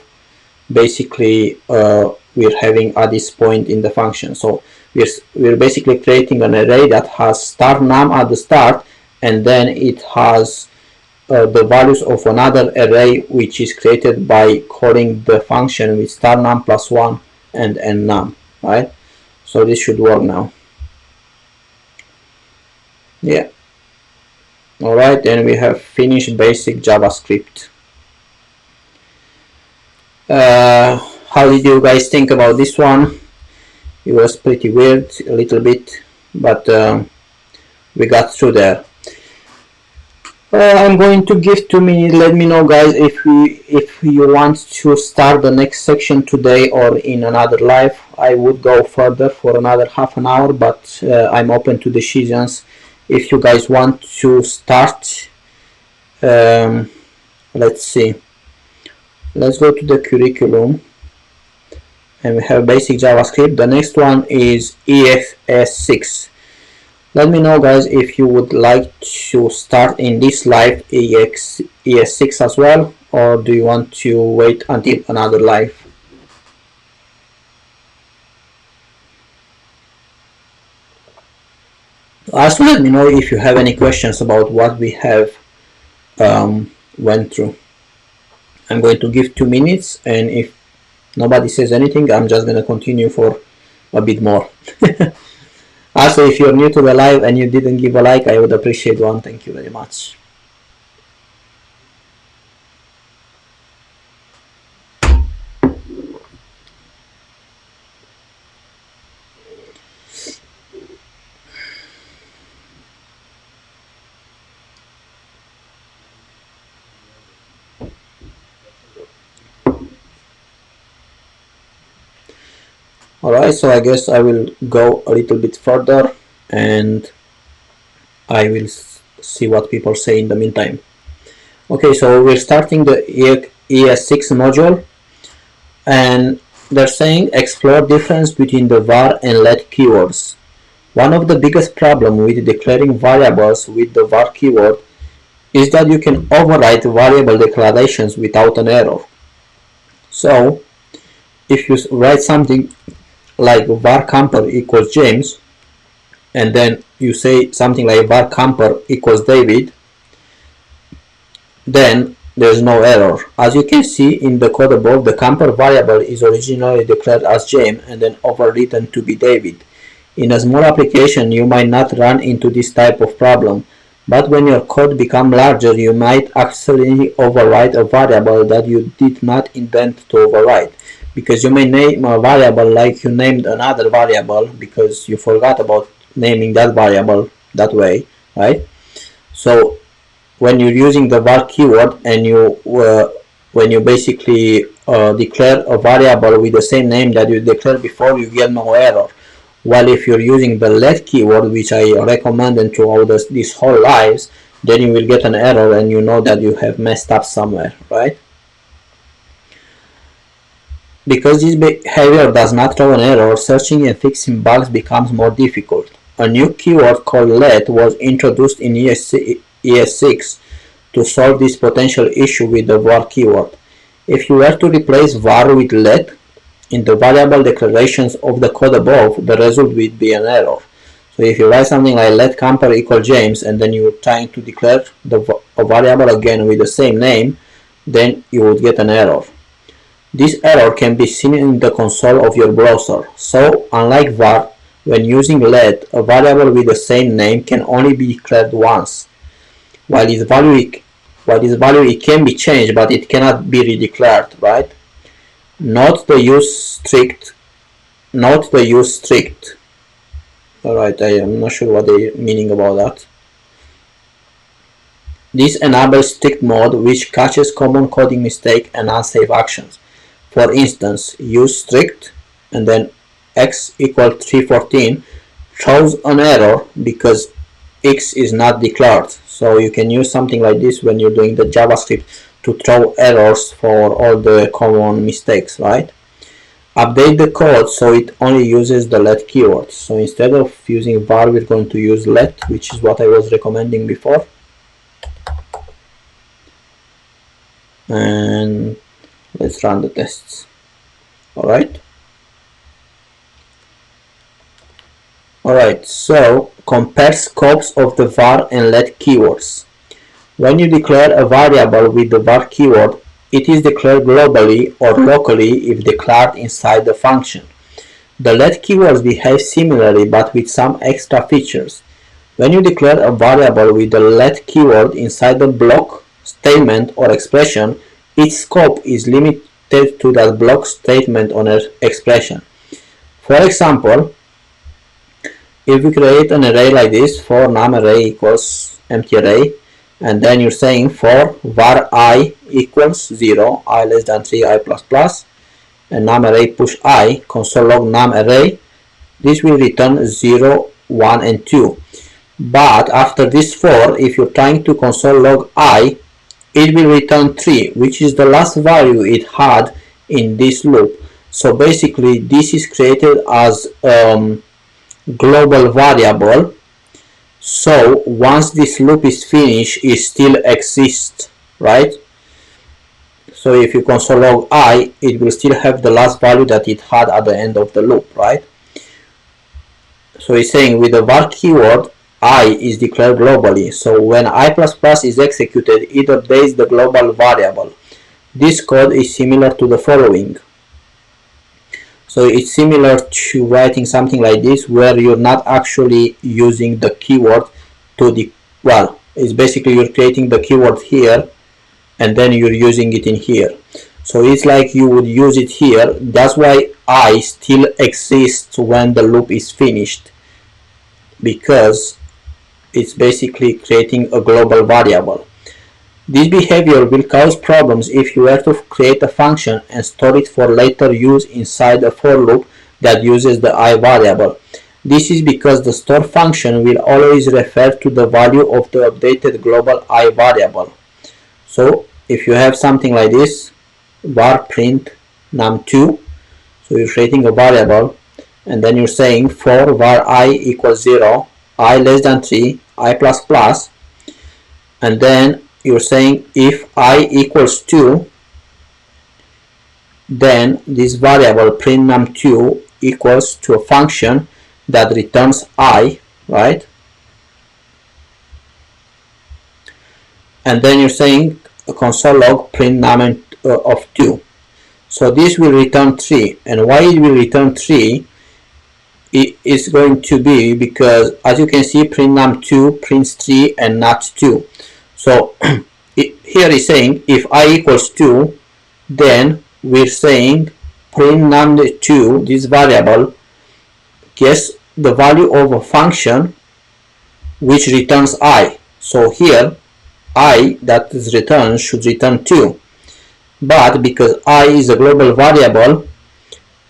[SPEAKER 1] basically we're having at this point in the function. So we're basically creating an array that has start num at the start, and then it has the values of another array which is created by calling the function with star num plus 1 and n num, right? So this should work now. Yeah. Alright, then we have finished basic JavaScript. How did you guys think about this one? It was pretty weird, a little bit, but we got through there. I'm going to give 2 minutes. Let me know, guys, if you want to start the next section today or in another live. I would go further for another half an hour, but I'm open to decisions. If you guys want to start, let's see. Let's go to the curriculum, and we have basic JavaScript. The next one is ES6. Let me know, guys, if you would like to start in this live ES6 as well, or do you want to wait until another live? Also, let me know if you have any questions about what we have went through. I'm going to give 2 minutes, and if nobody says anything, I'm just going to continue for a bit more. Also, if you're new to the live and you didn't give a like, I would appreciate one. Thank you very much. Alright, so I guess I will go a little bit further and I will see what people say in the meantime. Okay, so we're starting the ES6 module, and they're saying explore difference between the var and let keywords. One of the biggest problems with declaring variables with the var keyword is that you can overwrite variable declarations without an error. So if you write something like var camper equals James, and then you say something like var camper equals David, then there's no error. As you can see in the code above, the camper variable is originally declared as James and then overwritten to be David. In a small application, you might not run into this type of problem, but when your code becomes larger, you might accidentally overwrite a variable that you did not intend to overwrite, because you may name a variable like you named another variable because you forgot about naming that variable that way, right? So when you're using the var keyword and when you basically declare a variable with the same name that you declared before, you get no error. While if you're using the let keyword, which I recommended throughout this whole lives, then you will get an error and you know that you have messed up somewhere, right? Because this behavior does not throw an error, searching and fixing bugs becomes more difficult. A new keyword called let was introduced in ES6 to solve this potential issue with the var keyword. If you were to replace var with let in the variable declarations of the code above, the result would be an error. So if you write something like let camper equal James and then you're trying to declare a variable again with the same name, then you would get an error. This error can be seen in the console of your browser. So unlike var, when using let, a variable with the same name can only be declared once. While its value it can be changed, but it cannot be redeclared, right? Note the use strict. Alright, I am not sure what they're meaning about that. This enables strict mode, which catches common coding mistake and unsafe actions. For instance, use strict and then x equal 314 throws an error because x is not declared. So you can use something like this when you're doing the JavaScript to throw errors for all the common mistakes, right? Update the code so it only uses the let keyword. So instead of using var, we're going to use let, which is what I was recommending before. And let's run the tests. Alright, so compare scopes of the var and let keywords. When you declare a variable with the var keyword, it is declared globally or locally if declared inside the function. The let keywords behave similarly but with some extra features. When you declare a variable with the let keyword inside the block, statement or expression, its scope is limited to that block, statement or expression. For example, if we create an array like this, for num array equals empty array, and then you're saying for var I equals 0, I less than 3, I plus plus, and num array push I, console log num array, this will return 0, 1 and 2. But after this for, if you're trying to console log I, it will return 3, which is the last value it had in this loop. So basically this is created as global variable, so once this loop is finished it still exists, right? So if you console log I, it will still have the last value that it had at the end of the loop, right? So it's saying with the var keyword, I is declared globally, so when I++ is executed, it updates the global variable. This code is similar to the following. So it's similar to writing something like this, where you're not actually using the keyword to the, well, it's basically you're creating the keyword here and then you're using it in here. So it's like you would use it here. That's why I still exists when the loop is finished, because it's basically creating a global variable. This behavior will cause problems if you were to create a function and store it for later use inside a for loop that uses the I variable. This is because the store function will always refer to the value of the updated global I variable. So if you have something like this, var print num2, so you're creating a variable and then you're saying for var I equals 0, I less than 3, I plus plus, and then you're saying if I equals 2, then this variable print num2 equals to a function that returns I, right? And then you're saying a console log print num of 2. So this will return 3, and why it will return 3? It is going to be because, as you can see, print num2 prints 3 and not 2. So here is saying if I equals 2, then we're saying print num2, this variable, guess the value of a function which returns I. So here I that is returned should return 2, but because I is a global variable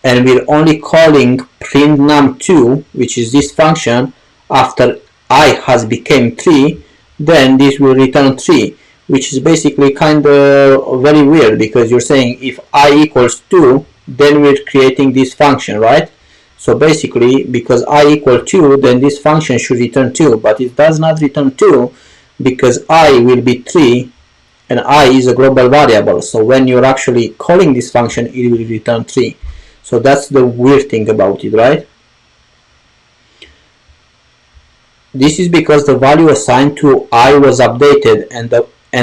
[SPEAKER 1] and we're only calling print num2, which is this function, after I has become 3, then this will return 3, which is basically kind of very weird, because you're saying if I equals 2, then we're creating this function, right? So basically, because I equal 2, then this function should return 2, but it does not return 2 because I will be 3 and I is a global variable. So when you're actually calling this function, it will return 3. So that's the weird thing about it, right? This is because the value assigned to I was updated, and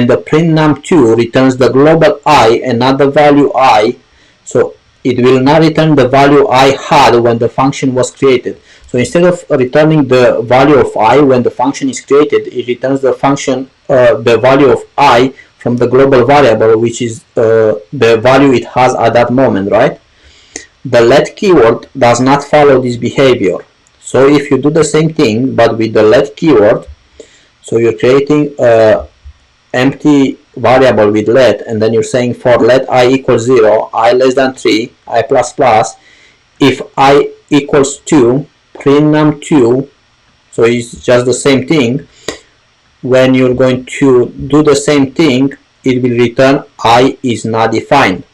[SPEAKER 1] the print num2 returns the global I and not the value I. So it will not return the value I had when the function was created. So instead of returning the value of I when the function is created, it returns the function the value of I from the global variable, which is the value it has at that moment, right? The let keyword does not follow this behavior. So if you do the same thing but with the let keyword, so you're creating a empty variable with let, and then you're saying for let I equals 0, I less than 3, I plus plus, if I equals 2, print num2, so it's just the same thing. When you're going to do the same thing, it will return I is not defined.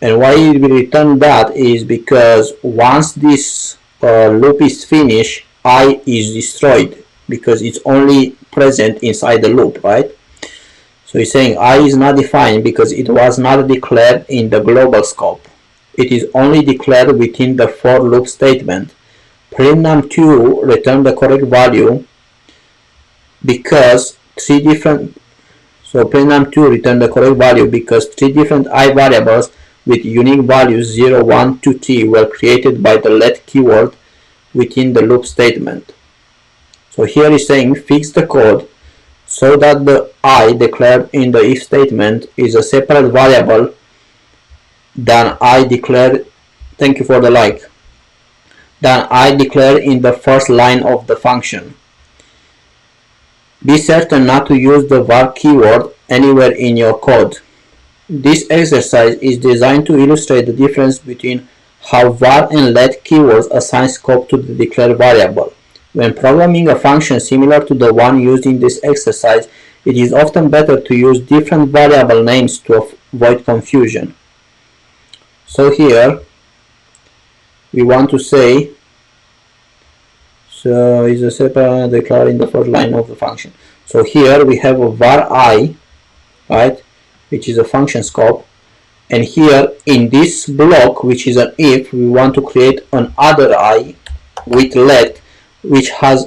[SPEAKER 1] And why it will return that is because once this loop is finished, I is destroyed because it's only present inside the loop, right? So it's saying I is not defined because it was not declared in the global scope. It is only declared within the for loop statement. Print num2 return the correct value because print num2 return the correct value because 3 different I variables with unique values 0, 1, 2, 3 were created by the let keyword within the loop statement. So here is saying fix the code so that the I declared in the if statement is a separate variable than I declared, thank you for the like, than I declared in the first line of the function. Be certain not to use the var keyword anywhere in your code. This exercise is designed to illustrate the difference between how var and let keywords assign scope to the declared variable. When programming a function similar to the one used in this exercise, it is often better to use different variable names to avoid confusion. So here we want to say, so is a separate declared in the first line of the function. So here we have a var I, right, which is a function scope, and here in this block, which is an if, we want to create another I with let, which has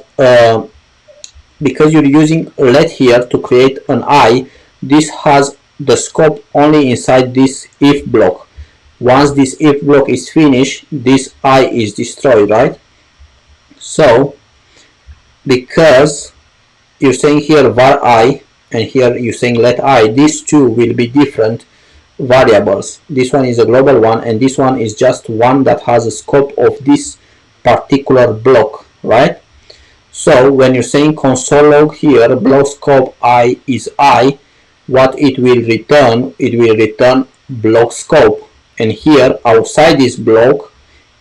[SPEAKER 1] because you're using let here to create an I, this has the scope only inside this if block. Once this if block is finished, this I is destroyed, right? So because you're saying here var I and here you're saying let I, these two will be different variables. This one is a global one and this one is just one that has a scope of this particular block, right? So when you're saying console log here block scope I is I, what it will return block scope, and here outside this block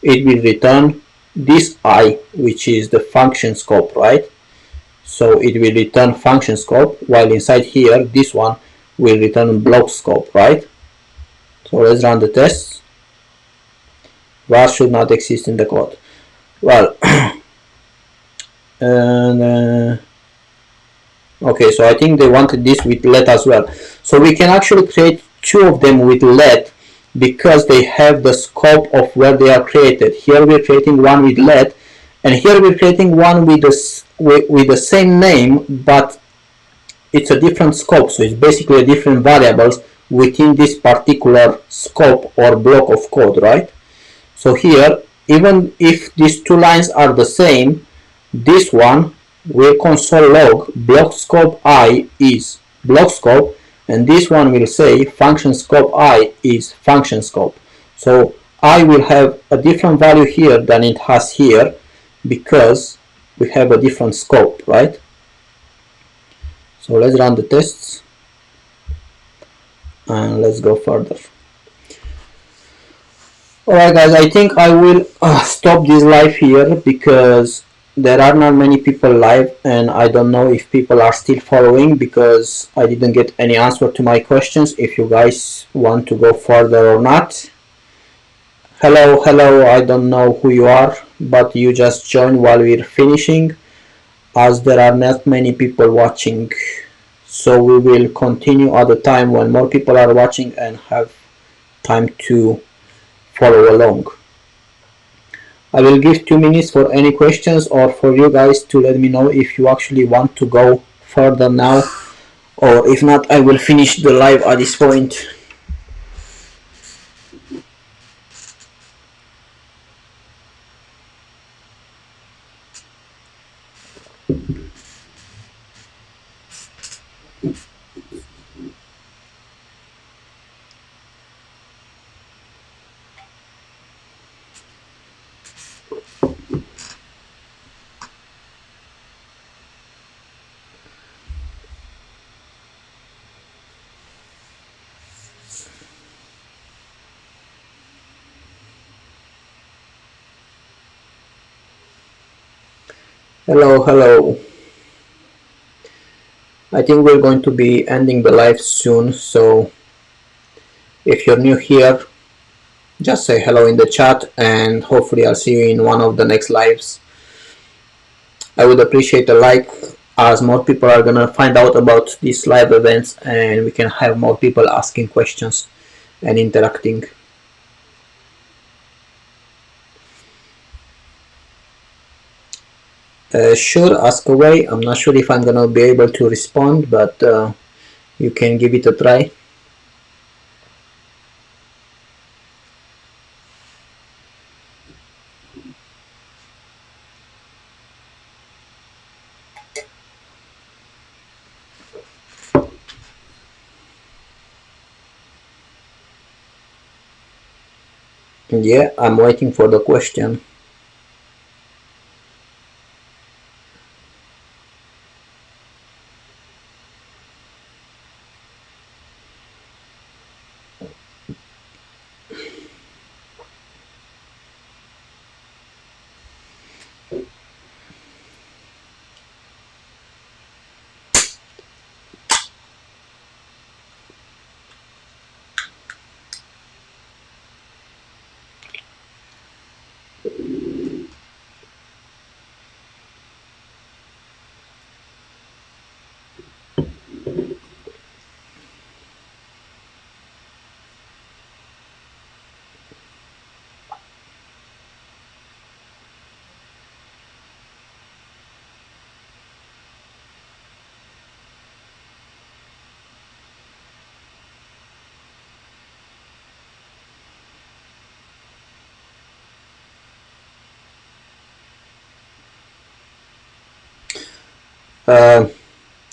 [SPEAKER 1] it will return this I, which is the function scope, right? So it will return function scope, while inside here this one will return block scope, right? So let's run the tests. var should not exist in the code. Well, and okay, so I think they wanted this with let as well. So we can actually create two of them with let because they have the scope of where they are created. Here we're creating one with let, and here we're creating one with the same name, but it's a different scope. So it's basically different variables within this particular scope or block of code, right? So here, even if these two lines are the same, this one will console log block scope I is block scope, and this one will say function scope I is function scope. So I will have a different value here than it has here because we have a different scope, right? So let's run the tests and let's go further. Alright guys, I think I will stop this live here because There are not many people live, and I don't know if people are still following because I didn't get any answer to my questions, if you guys want to go further or not. Hello, I don't know who you are, but you just joined while we're finishing, as there are not many people watching. So we will continue at a time when more people are watching and have time to follow along. I will give 2 minutes for any questions or for you guys to let me know if you actually want to go further now, or if not, I will finish the live at this point. Hello. I think we're going to be ending the live soon, so if you're new here, just say hello in the chat and hopefully I'll see you in one of the next lives. I would appreciate a like, as more people are gonna find out about these live events and we can have more people asking questions and interacting. Sure, ask away. I'm not sure if I'm gonna be able to respond, but you can give it a try. Yeah, I'm waiting for the question.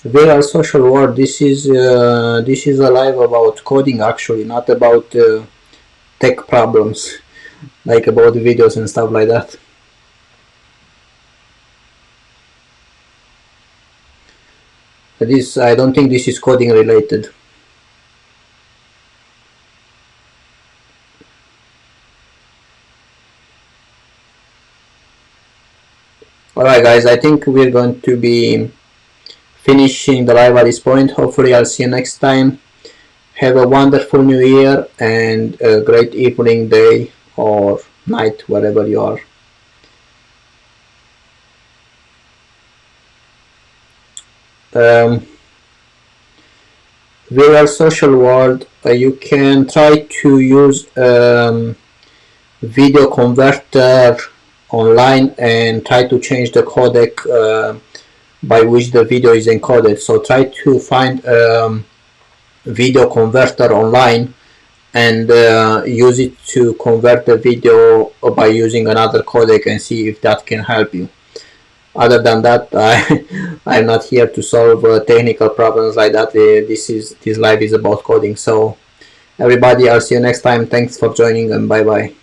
[SPEAKER 1] Viral social world. This is a live about coding, actually, not about tech problems, like about videos and stuff like that. I don't think this is coding related. Alright guys, I think we're going to be finishing the live at this point. Hopefully I'll see you next time. Have a wonderful new year and a great evening, day or night, wherever you are. Viral social world, you can try to use video converter online and try to change the codec by which the video is encoded. So try to find video converter online and use it to convert the video by using another codec and see if that can help you. Other than that, I'm not here to solve technical problems like that. This live is about coding. So everybody, I'll see you next time. Thanks for joining and bye bye.